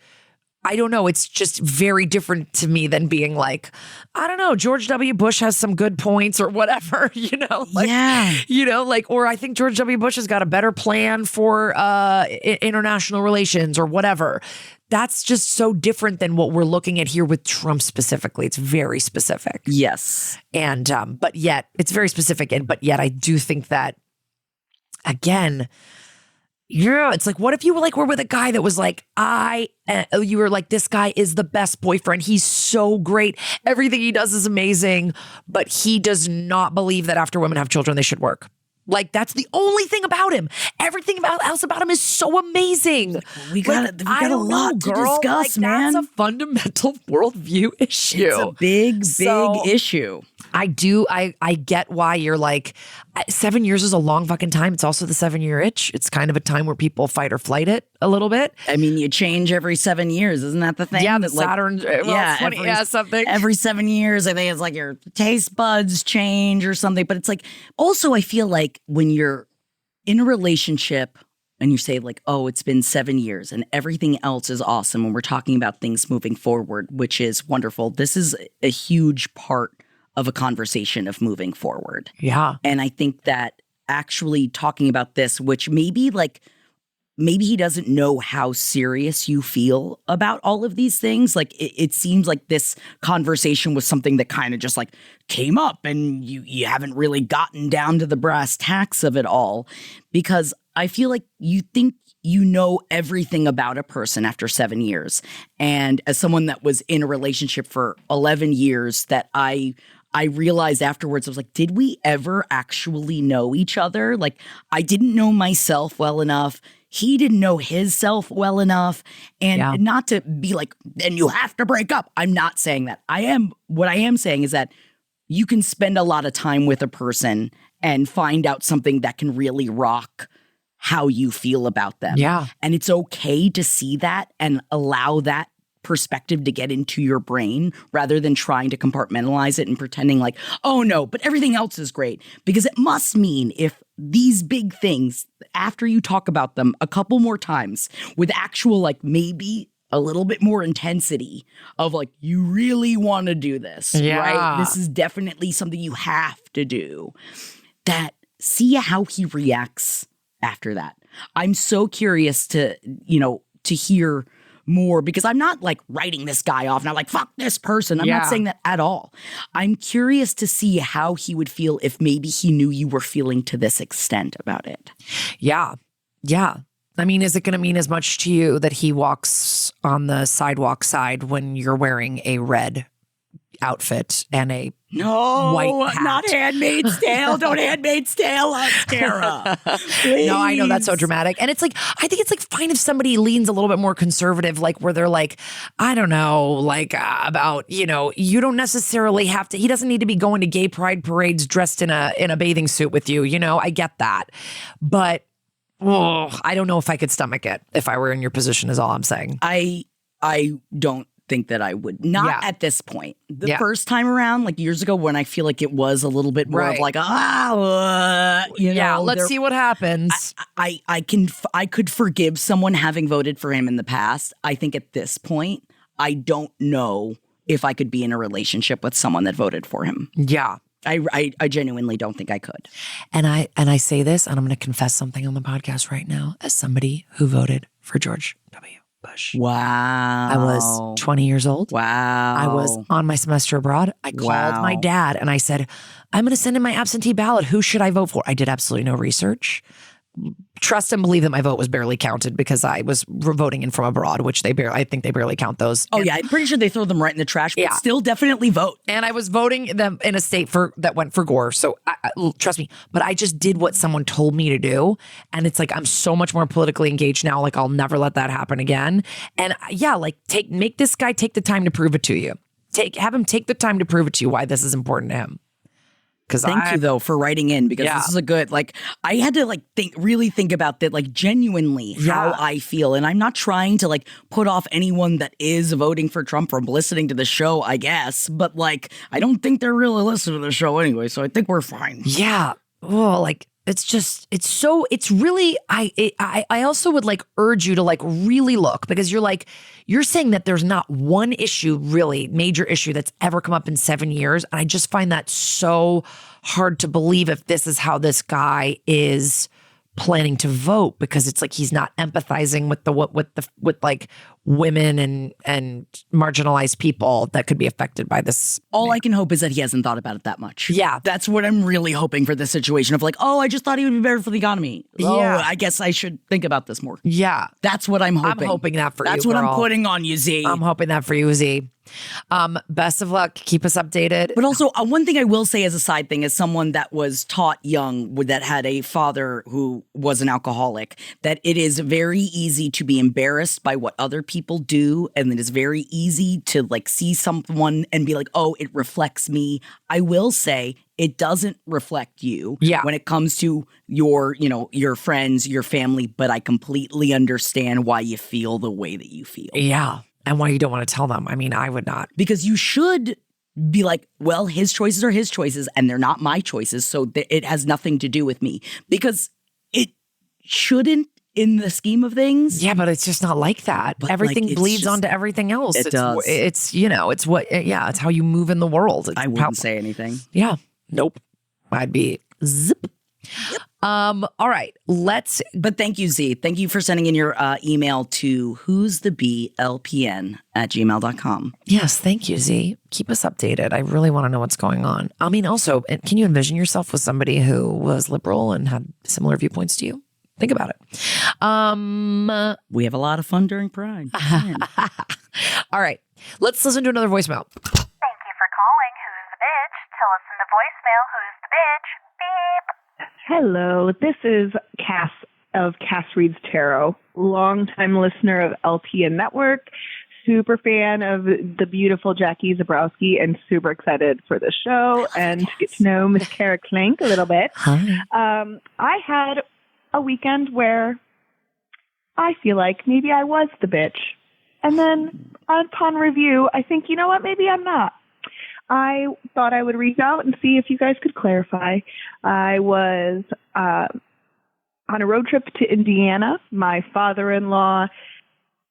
I don't know. It's just very different to me than being like, I don't know, George W. Bush has some good points or whatever, you know? Like, you know, like, or I think George W. Bush has got a better plan for international relations or whatever. That's just so different than what we're looking at here with Trump specifically. It's very specific. Yes. And, but yet it's very specific. But yet I do think that, again, yeah, it's like, what if you were with a guy that was like, you were like, this guy is the best boyfriend. He's so great. Everything he does is amazing, but he does not believe that after women have children, they should work. Like, that's the only thing about him. Everything else about him is so amazing. We got a lot to discuss, man. That's a fundamental worldview issue. It's a big issue. I get why you're like, 7 years is a long fucking time. It's also the 7-year itch. It's kind of a time where people fight or flight it a little bit. I mean, you change every 7 years. Isn't that the thing? Yeah, the Saturn. Something. Every 7 years, I think it's like your taste buds change or something. But it's like, also, I feel like when you're in a relationship and you say like, oh, it's been 7 years and everything else is awesome. And we're talking about things moving forward, which is wonderful. This is a huge part of a conversation of moving forward. Yeah. And I think that actually talking about this, which maybe he doesn't know how serious you feel about all of these things. Like it seems like this conversation was something that kind of just like came up and you haven't really gotten down to the brass tacks of it all, because I feel like you think you know everything about a person after 7 years. And as someone that was in a relationship for 11 years, that I realized afterwards, I was like, did we ever actually know each other? Like, I didn't know myself well enough. He didn't know his self well enough. And not to be like, then you have to break up. I'm not saying that. What I am saying is that you can spend a lot of time with a person and find out something that can really rock how you feel about them. Yeah. And it's okay to see that and allow that perspective to get into your brain rather than trying to compartmentalize it and pretending like, oh no, but everything else is great. Because it must mean if these big things, after you talk about them a couple more times with actual, like maybe a little bit more intensity of like, you really want to do this, right? This is definitely something you have to do. That see how he reacts after that. I'm so curious to hear more, because I'm not like writing this guy off and I'm like, fuck this person. I'm not saying that at all. I'm curious to see how he would feel if maybe he knew you were feeling to this extent about it. Yeah. Yeah. I mean, is it going to mean as much to you that he walks on the sidewalk side when you're wearing a red outfit and a white hat? Not Handmaid's Tale. Don't Handmaid's Tale us, Tara. No, I know that's so dramatic. And it's like, I think it's like fine if somebody leans a little bit more conservative, like where they're like, I don't know, like about, you don't necessarily have to, he doesn't need to be going to gay pride parades dressed in a bathing suit with you. I get that. But I don't know if I could stomach it if I were in your position is all I'm saying. I don't think that I would. Not at this point. The first time around, like years ago, when I feel like it was a little bit more of like, let's see what happens. I could forgive someone having voted for him in the past. I think at this point, I don't know if I could be in a relationship with someone that voted for him. Yeah. I genuinely don't think I could. And I say this, and I'm going to confess something on the podcast right now as somebody who voted for George W. Bush. Wow. I was 20 years old. Wow. I was on my semester abroad. I called my dad and I said, I'm going to send in my absentee ballot. Who should I vote for? I did absolutely no research. Trust and believe that my vote was barely counted because I was voting in from abroad, which I think they barely count those. Oh, yeah. I'm pretty sure they throw them right in the trash, but still definitely vote. And I was voting them in a state that went for Gore. So trust me, but I just did what someone told me to do. And it's like, I'm so much more politically engaged now. Like, I'll never let that happen again. And make this guy take the time to prove it to you. have him take the time to prove it to you why this is important to him. Thank you though for writing in, because this is a good, I had to really think about that, genuinely how I feel. And I'm not trying to put off anyone that is voting for Trump from listening to the show, I guess. But I don't think they're really listening to the show anyway. So I think we're fine. Yeah. Well, it's really, I also would urge you to really look, because you're saying that there's not one issue, really major issue, that's ever come up in 7 years. And I just find that so hard to believe if this is how this guy is planning to vote, because it's he's not empathizing with women and marginalized people that could be affected by this. All I can hope is that he hasn't thought about it that much. Yeah. That's what I'm really hoping for this situation of I just thought he would be better for the economy. Yeah. I guess I should think about this more. Yeah. That's what I'm hoping. I'm hoping that for That's you, what girl. I'm putting on you, Z. I'm hoping that for you, Z. Best of luck. Keep us updated. But also, one thing I will say as a side thing, as someone that was taught young, that had a father who was an alcoholic, that it is very easy to be embarrassed by what other people do. And it is very easy to see someone and be oh, it reflects me. I will say it doesn't reflect you when it comes to your friends, your family. But I completely understand why you feel the way that you feel. Yeah. And why you don't want to tell them. I mean, I would not. Because you should be well, his choices are his choices and they're not my choices. So it has nothing to do with me. Because it shouldn't in the scheme of things. Yeah, but it's just not like that. But everything bleeds onto everything else. It does. It's it's how you move in the world. I wouldn't say anything. Yeah. Nope. I'd be zip. Yep. All right, but thank you, Z. Thank you for sending in your email to who'stheblpn@gmail.com. Yes, thank you, Z. Keep us updated. I really want to know what's going on. I mean, also, can you envision yourself with somebody who was liberal and had similar viewpoints to you? Think about it. We have a lot of fun during Pride. All right, let's listen to another voicemail. Thank you for calling Who's the Bitch? To listen to voicemail Who's the Bitch? Beep. Hello, this is Cass of Cass Reads Tarot, longtime listener of LPN Network, super fan of the beautiful Jackie Zabrowski, and super excited for the show and to get to know Miss Kara Klink a little bit. Hi. I had a weekend where I feel like maybe I was the bitch. And then upon review, I think, you know what, maybe I'm not. I thought I would reach out and see if you guys could clarify. I was on a road trip to Indiana. My father-in-law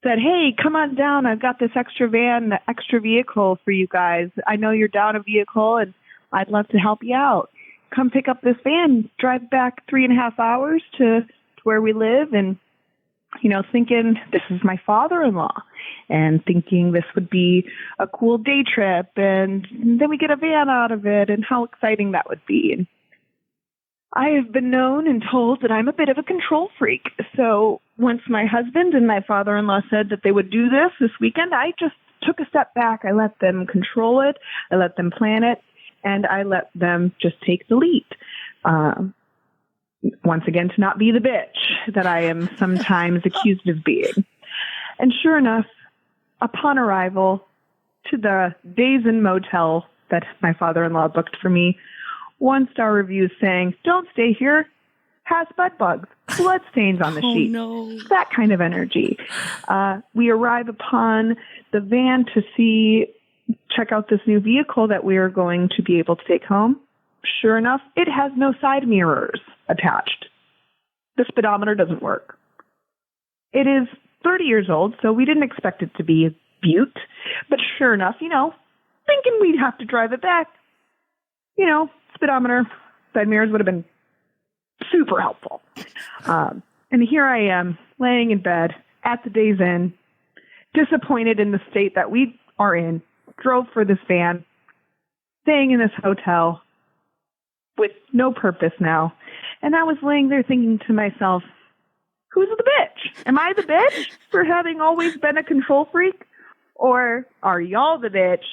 said, hey, come on down. I've got this extra van, extra vehicle for you guys. I know you're down a vehicle, and I'd love to help you out. Come pick up this van, drive back 3.5 hours to where we live, and thinking this is my father-in-law and thinking this would be a cool day trip, and then we get a van out of it, and how exciting that would be. And I have been known and told that I'm a bit of a control freak. So once my husband and my father-in-law said that they would do this weekend, I just took a step back. I let them control it. I let them plan it, and I let them just take the lead. Once again, to not be the bitch that I am sometimes accused of being. And sure enough, upon arrival to the Days Inn motel that my father-in-law booked for me, 1-star reviews saying, don't stay here, has bed bugs, blood stains on the sheet. No. That kind of energy. We arrive upon the van to check out this new vehicle that we are going to be able to take home. Sure enough, it has no side mirrors attached. The speedometer doesn't work. It is 30 years old, so we didn't expect it to be a beaut. But sure enough, thinking we'd have to drive it back, speedometer, side mirrors would have been super helpful. And here I am, laying in bed at the Days Inn, disappointed in the state that we are in, drove for this van, staying in this hotel, with no purpose now. And I was laying there thinking to myself, who's the bitch? Am I the bitch for having always been a control freak? Or are y'all the bitch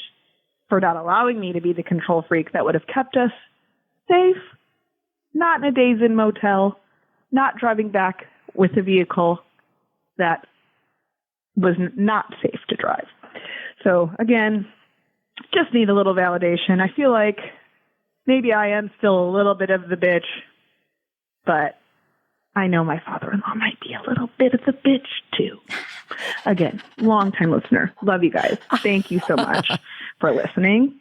for not allowing me to be the control freak that would have kept us safe, not in a Days Inn motel, not driving back with a vehicle that was not safe to drive? So again, just need a little validation. I feel like maybe I am still a little bit of the bitch, but I know my father-in-law might be a little bit of the bitch too. Again, long-time listener. Love you guys. Thank you so much for listening.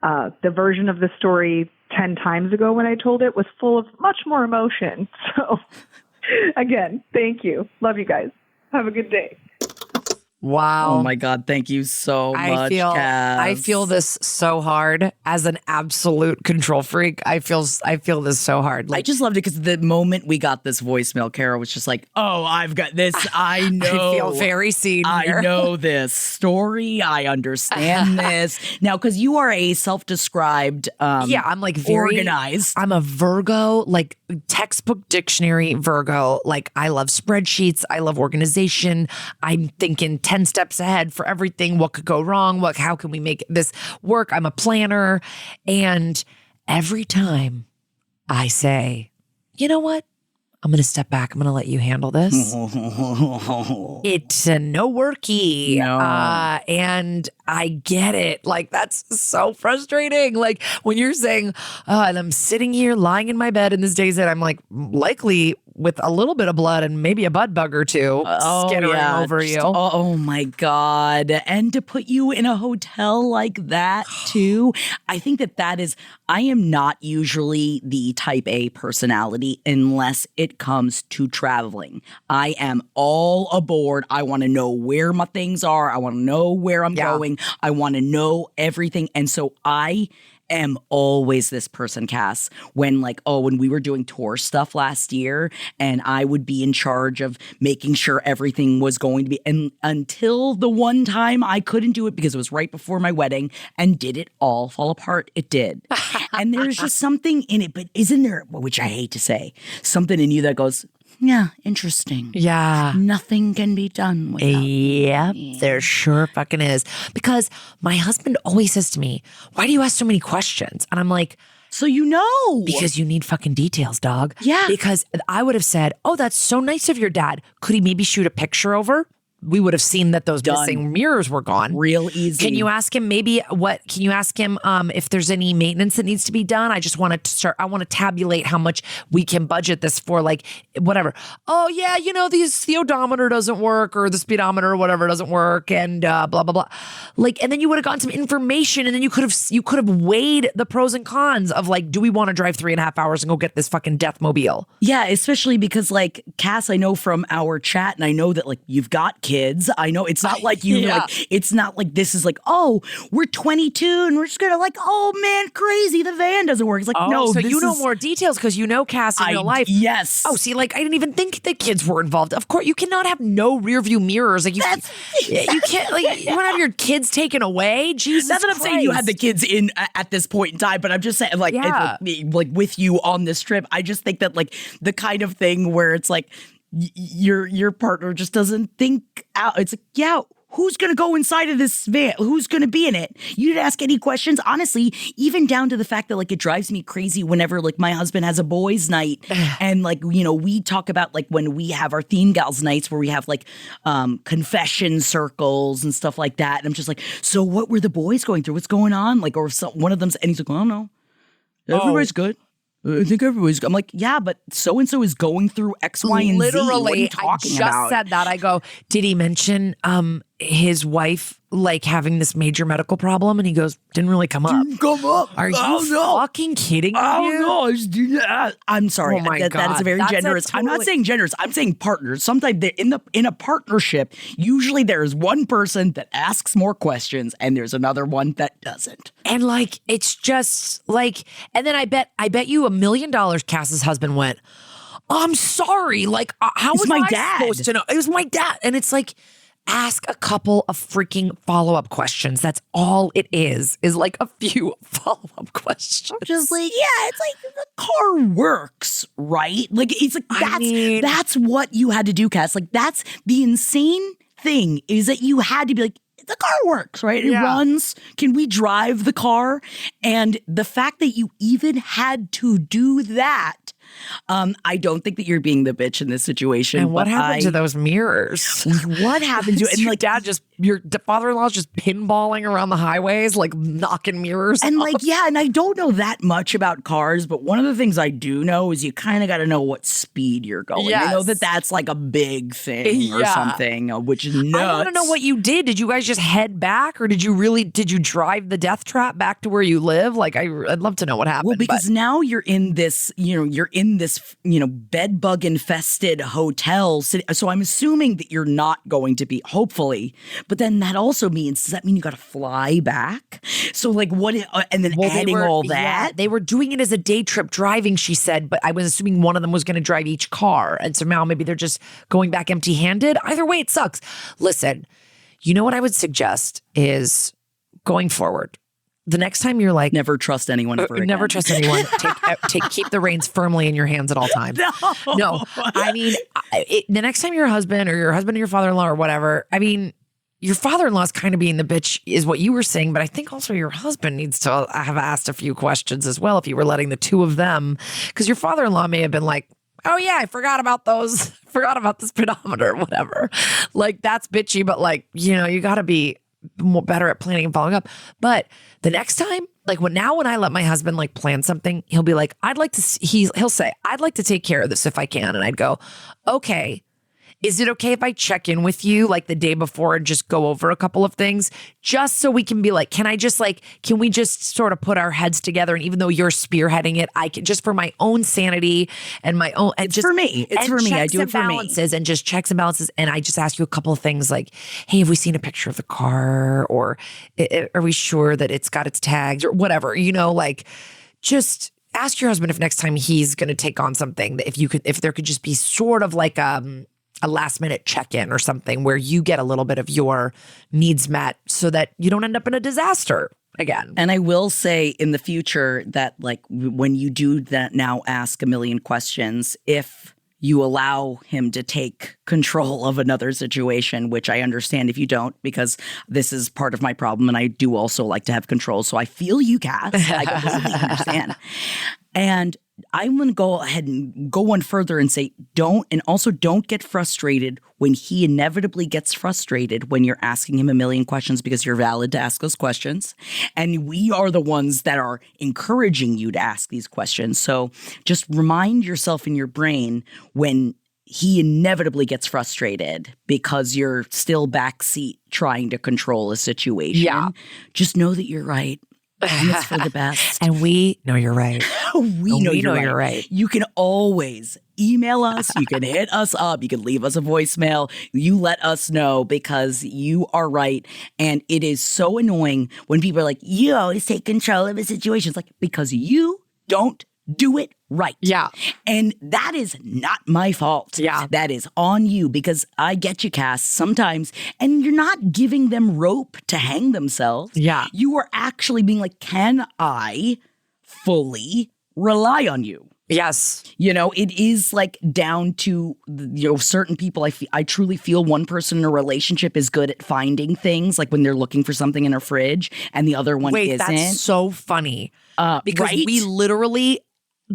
The version of the story 10 times ago when I told it was full of much more emotion. So, again, thank you. Love you guys. Have a good day. Wow. Oh my God. Thank you so much, Cass. I feel this so hard as an absolute control freak. I feel this so hard. I just loved it because the moment we got this voicemail, Kara was just like, oh, I've got this. I know. I feel very seen here. I know this story. I understand this. Now, because you are a self-described I'm like very organized. I'm a Virgo, like textbook dictionary Virgo. Like I love spreadsheets. I love organization. I'm thinking 10 steps ahead for everything. What could go wrong? How can we make this work? I'm a planner. And every time I say, you know what? I'm going to step back. I'm going to let you handle this. It's a no worky. No. And I get it. Like, that's so frustrating. Like, when you're saying, and I'm sitting here lying in my bed in this day's that I'm like, likely with a little bit of blood and maybe a bud bug or two skittering over you. Oh my God. And to put you in a hotel like that too. I think that is, I am not usually the type A personality unless it comes to traveling. I am all aboard. I want to know where my things are. I want to know where I'm going. I want to know everything. And so I am always this person, Cass, when we were doing tour stuff last year and I would be in charge of making sure everything was going to be, and until the one time I couldn't do it because it was right before my wedding, and did it all fall apart? It did. And there's just something in it, but isn't there, which I hate to say, something in you that goes, yeah, interesting. Yeah. Nothing can be done without Yep, there sure fucking is. Because my husband always says to me, why do you ask so many questions? And I'm like, so you know. Because you need fucking details, dog. Yeah. Because I would have said, oh, that's so nice of your dad. Could he maybe shoot a picture over? We would have seen that those missing mirrors were gone. Real easy. Can you ask him if there's any maintenance that needs to be done? I just want to I want to tabulate how much we can budget this for, like, whatever. Oh yeah, the odometer doesn't work, or the speedometer or whatever doesn't work, and blah blah blah. Like, and then you would have gotten some information, and then you could have weighed the pros and cons of, like, do we want to drive 3.5 hours and go get this fucking death mobile? Yeah, especially because, like, Cass, I know from our chat, and I know that, like, you've got kids. I know it's not like you, like, it's not like this is like, oh, we're 22 and we're just gonna, like, oh man, crazy, the van doesn't work. It's like, no, so you know more details because you know Cass in real life. Yes. Oh, see, like, I didn't even think the kids were involved. Of course, you cannot have no rear view mirrors. Like, you can't, like, you want to have your kids taken away. Jesus, not that I'm saying you had the kids in at this point in time, but I'm just saying, like, like with you on this trip, I just think that, like, the kind of thing where it's like, your partner just doesn't think out. It's like, yeah, who's going to go inside of this van? Who's going to be in it? You didn't ask any questions. Honestly, even down to the fact that, like, it drives me crazy whenever, like, my husband has a boys' night and, like, we talk about, like, when we have our theme gals nights where we have, like, confession circles and stuff like that. And I'm just like, so what were the boys going through? What's going on? Like, or one of them's, and he's like, I don't know. Everybody's good. I think everybody's. I'm like, yeah, but so and so is going through X, Y, and Z. Literally, I just said that. I go, did he mention his wife, like, having this major medical problem? And he goes, didn't really come up. Didn't come up. Are you fucking kidding me? Oh no! I'm sorry. Oh my God. That is a very generous. I'm not saying generous. I'm saying partners. Sometimes in a partnership, usually there is one person that asks more questions, and there's another one that doesn't. And, like, it's just like, and then I bet you $1 million Cass's husband went, I'm sorry. Like, how was my I dad supposed to know? It was my dad. And it's like, ask a couple of freaking follow-up questions. That's all it is like a few follow-up questions. Just like, yeah, it's like the car works, right? Like, it's like, that's what you had to do, Cass. Like, that's the insane thing, is that you had to be like, the car works, right? It runs. Can we drive the car? And the fact that you even had to do that I don't think that you're being the bitch in this situation. And what but happened to those mirrors? What happened to it? And your like dad your father-in-law's just pinballing around the highways, like knocking mirrors and off. like, yeah, and I don't know that much about cars, but one of the things I do know is you kind of got to know what speed you're going. Yes. I know that that's like a big thing or something, which is nuts. I want to know what you did. Did you guys just head back, or did you drive the death trap back to where you live? Like, I'd love to know what happened. Well, because now you're in this, bed bug infested hotel. So I'm assuming that you're not going to be, hopefully, but then that also means, does that mean you got to fly back? So like what, and then adding all that? Yeah, they were doing it as a day trip driving, she said, but I was assuming one of them was going to drive each car. And so now maybe they're just going back empty handed. Either way, it sucks. Listen, you know what I would suggest is going forward. The next time you're like, never trust anyone ever again. Never trust anyone. Keep the reins firmly in your hands at all times. No. I mean, the next time your husband or your father-in-law or whatever, I mean, your father-in-law is kind of being the bitch is what you were saying, but I think also your husband needs to have asked a few questions as well if you were letting the two of them, because your father-in-law may have been like, oh yeah, I forgot about those, forgot about the speedometer, whatever. Like that's bitchy, but like, you got to be more better at planning and following up. But the next time, like when I let my husband like plan something, he'll be like, he'll say, I'd like to take care of this if I can. And I'd go, okay. Is it okay if I check in with you like the day before and just go over a couple of things just so we can be like, can we just sort of put our heads together? And even though you're spearheading it, I can just for my own sanity and my own, and it's just for me. It's for me. I do it for me. And just checks and balances. And I just ask you a couple of things like, hey, have we seen a picture of the car? Or are we sure that it's got its tags or whatever, like just ask your husband if next time he's going to take on something that if there could just be sort of like, a last minute check-in or something where you get a little bit of your needs met so that you don't end up in a disaster again. And I will say in the future that like when you do that now ask a million questions, if you allow him to take control of another situation, which I understand if you don't, because this is part of my problem and I do also like to have control. So I feel you, Cass. I completely understand. And I'm going to go ahead and go one further and say don't get frustrated when he inevitably gets frustrated when you're asking him a million questions, because you're valid to ask those questions. And we are the ones that are encouraging you to ask these questions. So just remind yourself in your brain when he inevitably gets frustrated because you're still backseat trying to control a situation. Yeah. Just know that you're right. And it's for the best. And we know you're right. we know you're right. You can always email us. You can hit us up. You can leave us a voicemail. You let us know because you are right. And it is so annoying when people are like, you always take control of a situation. It's like, because you don't do it right. Yeah. And that is not my fault. Yeah. That is on you, because I get you, Cass, sometimes, and you're not giving them rope to hang themselves. Yeah. You are actually being like, can I fully rely on you? Yes. It is like down to, certain people. I truly feel one person in a relationship is good at finding things, like when they're looking for something in a fridge and the other one isn't. That's so funny. Because right? we literally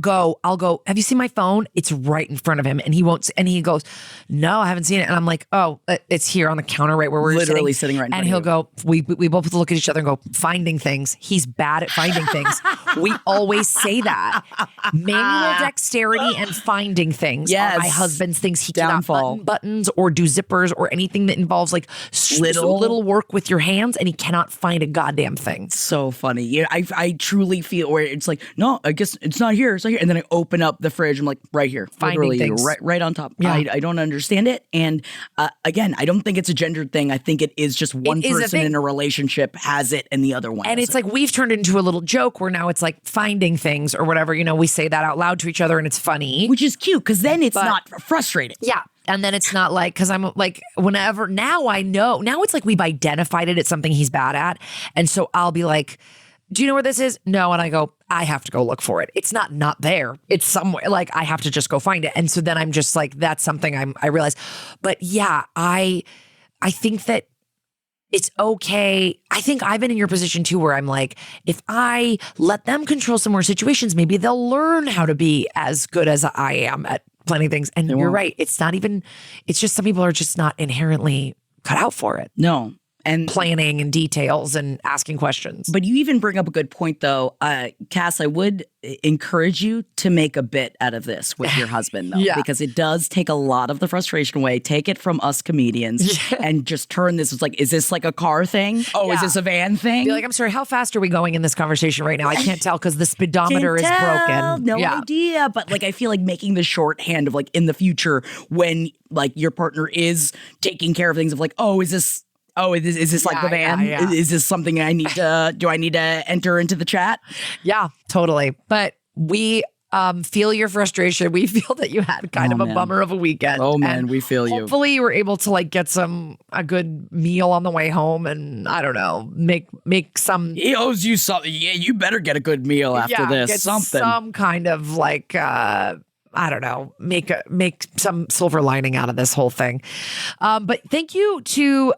I'll go, have you seen my phone? It's right in front of him. And he goes, no, I haven't seen it. And I'm like, oh, it's here on the counter right where we're literally sitting right in front of you. And he'll go, we both look at each other and go, finding things. He's bad at finding things. We always say that. Manual dexterity and finding things are my husband's things. He cannot button buttons or do zippers or anything that involves like little work with your hands, and he cannot find a goddamn thing. So funny. Yeah, I truly feel where it's like, no, I guess it's not here. It's not here. And then I open up the fridge. I'm like, right here. Finding literally things. right on top. Yeah. I don't understand it. And again, I don't think it's a gendered thing. I think it is just one person in a relationship has it and the other one. And it's like we've turned into a little joke where now it's like finding things or whatever. We say that out loud to each other and it's funny. Which is cute because then it's not frustrating. Yeah. And then it's not like, because I'm like, whenever, now I know, now it's like we've identified it. It's something he's bad at. And so I'll be like, do you know where this is? No. And I go, I have to go look for it. It's not there. It's somewhere. Like I have to just go find it. And so then I'm just like, that's something I realize. But yeah, I think that it's okay. I think I've been in your position too, where I'm like, if I let them control some more situations, maybe they'll learn how to be as good as I am at plenty of things. And you're right. It's just some people are just not inherently cut out for it. No. And planning and details and asking questions. But you even bring up a good point, though. Cass, I would encourage you to make a bit out of this with your husband, though, because it does take a lot of the frustration away. Take it from us comedians and just turn this. It's like, is this like a car thing? Oh, is this a van thing? Be like, I'm sorry, how fast are we going in this conversation right now? I can't tell because the speedometer is broken. No idea. But like, I feel like making the shorthand of like in the future when like your partner is taking care of things of like, oh, is this like the van? Is this something do I need to enter into the chat? Yeah, totally. But we feel your frustration. We feel that you had kind of a bummer of a weekend. Oh man, we feel you. Hopefully you were able to like get a good meal on the way home and I don't know, make some. He owes you something. Yeah, you better get a good meal after this. Get something. Some kind of like I don't know, make some silver lining out of this whole thing. But thank you to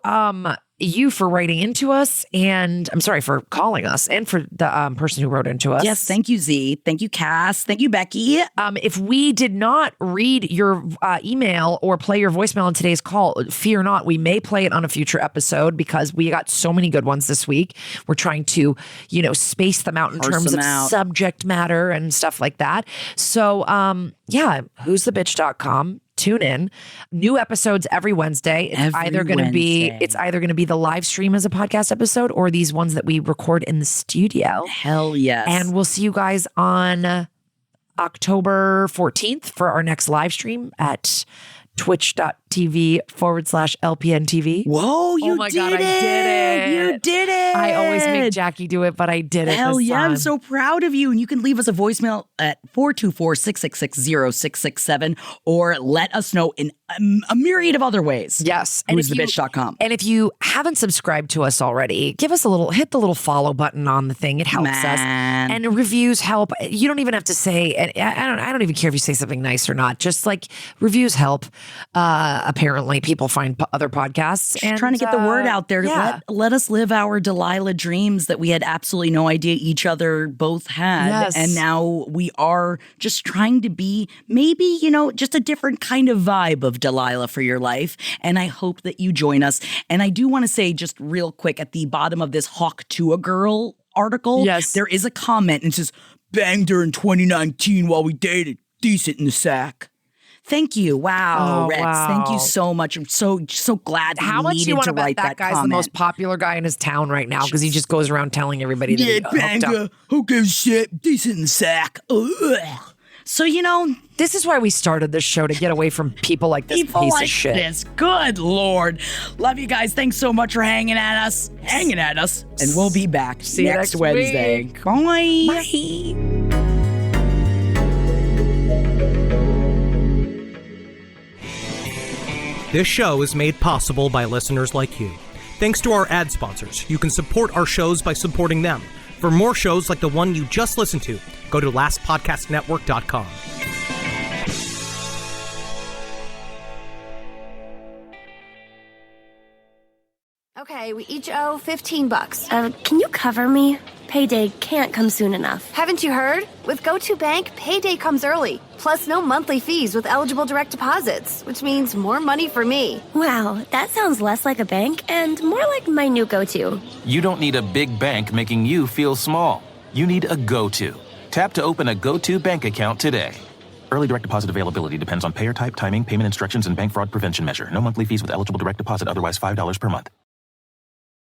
you for writing into us, and I'm sorry for calling us, and for the person who wrote into us. Yes, thank you, Z. Thank you, Cass. Thank you, Becky. If we did not read your email or play your voicemail on today's call, fear not. We may play it on a future episode because we got so many good ones this week. We're trying to, space them out in terms of subject matter and stuff like that. So, who'sthebitch.com. Tune in. New episodes every Wednesday. It's either going to be the live stream as a podcast episode or these ones that we record in the studio. Hell yes. And we'll see you guys on October 14th for our next live stream at twitch.tv/LPNTV. Whoa, you God, I did it. You did it. I always make Jackie do it, but I did it. Hell this yeah, time. I'm so proud of you. And you can leave us a voicemail at 424-666-0667 or let us know in a myriad of other ways. Yes. Who'sthebitch.com. And if you haven't subscribed to us already, give us hit the little follow button on the thing. It helps us. And reviews help. You don't even have to say, and I don't even care if you say something nice or not. Just like reviews help. Apparently people find other podcasts. Just trying to get the word out there. Yeah. Let us live our Delilah dreams that we had absolutely no idea each other both had. Yes. And now we are just trying to be maybe, just a different kind of vibe of Delilah for your life. And I hope that you join us. And I do want to say just real quick at the bottom of this Hawk to a Girl article, there is a comment and it says, banged her in 2019 while we dated. Decent in the sack. Thank you. Wow, Rex. Wow. Thank you so much. I'm so glad that How much needed you want to to bet write that guy's comment. the most popular guy in his town right now because he just goes around telling everybody that he hooked up. Who gives a shit? Decent in the sack. Ugh. So, this is why we started this show, to get away from people like this piece of shit. This. Good Lord. Love you guys. Thanks so much for hanging at us. And we'll be back See you next next Wednesday. week. Bye. Bye. This show is made possible by listeners like you. Thanks to our ad sponsors, you can support our shows by supporting them. For more shows like the one you just listened to, go to lastpodcastnetwork.com. Okay, we each owe $15. Can you cover me? Payday can't come soon enough. Haven't you heard? With GoToBank, payday comes early. Plus no monthly fees with eligible direct deposits, which means more money for me. Wow, that sounds less like a bank and more like my new go-to. You don't need a big bank making you feel small. You need a go-to. Tap to open a go-to bank account today. Early direct deposit availability depends on payer type, timing, payment instructions, and bank fraud prevention measure. No monthly fees with eligible direct deposit, otherwise $5 per month.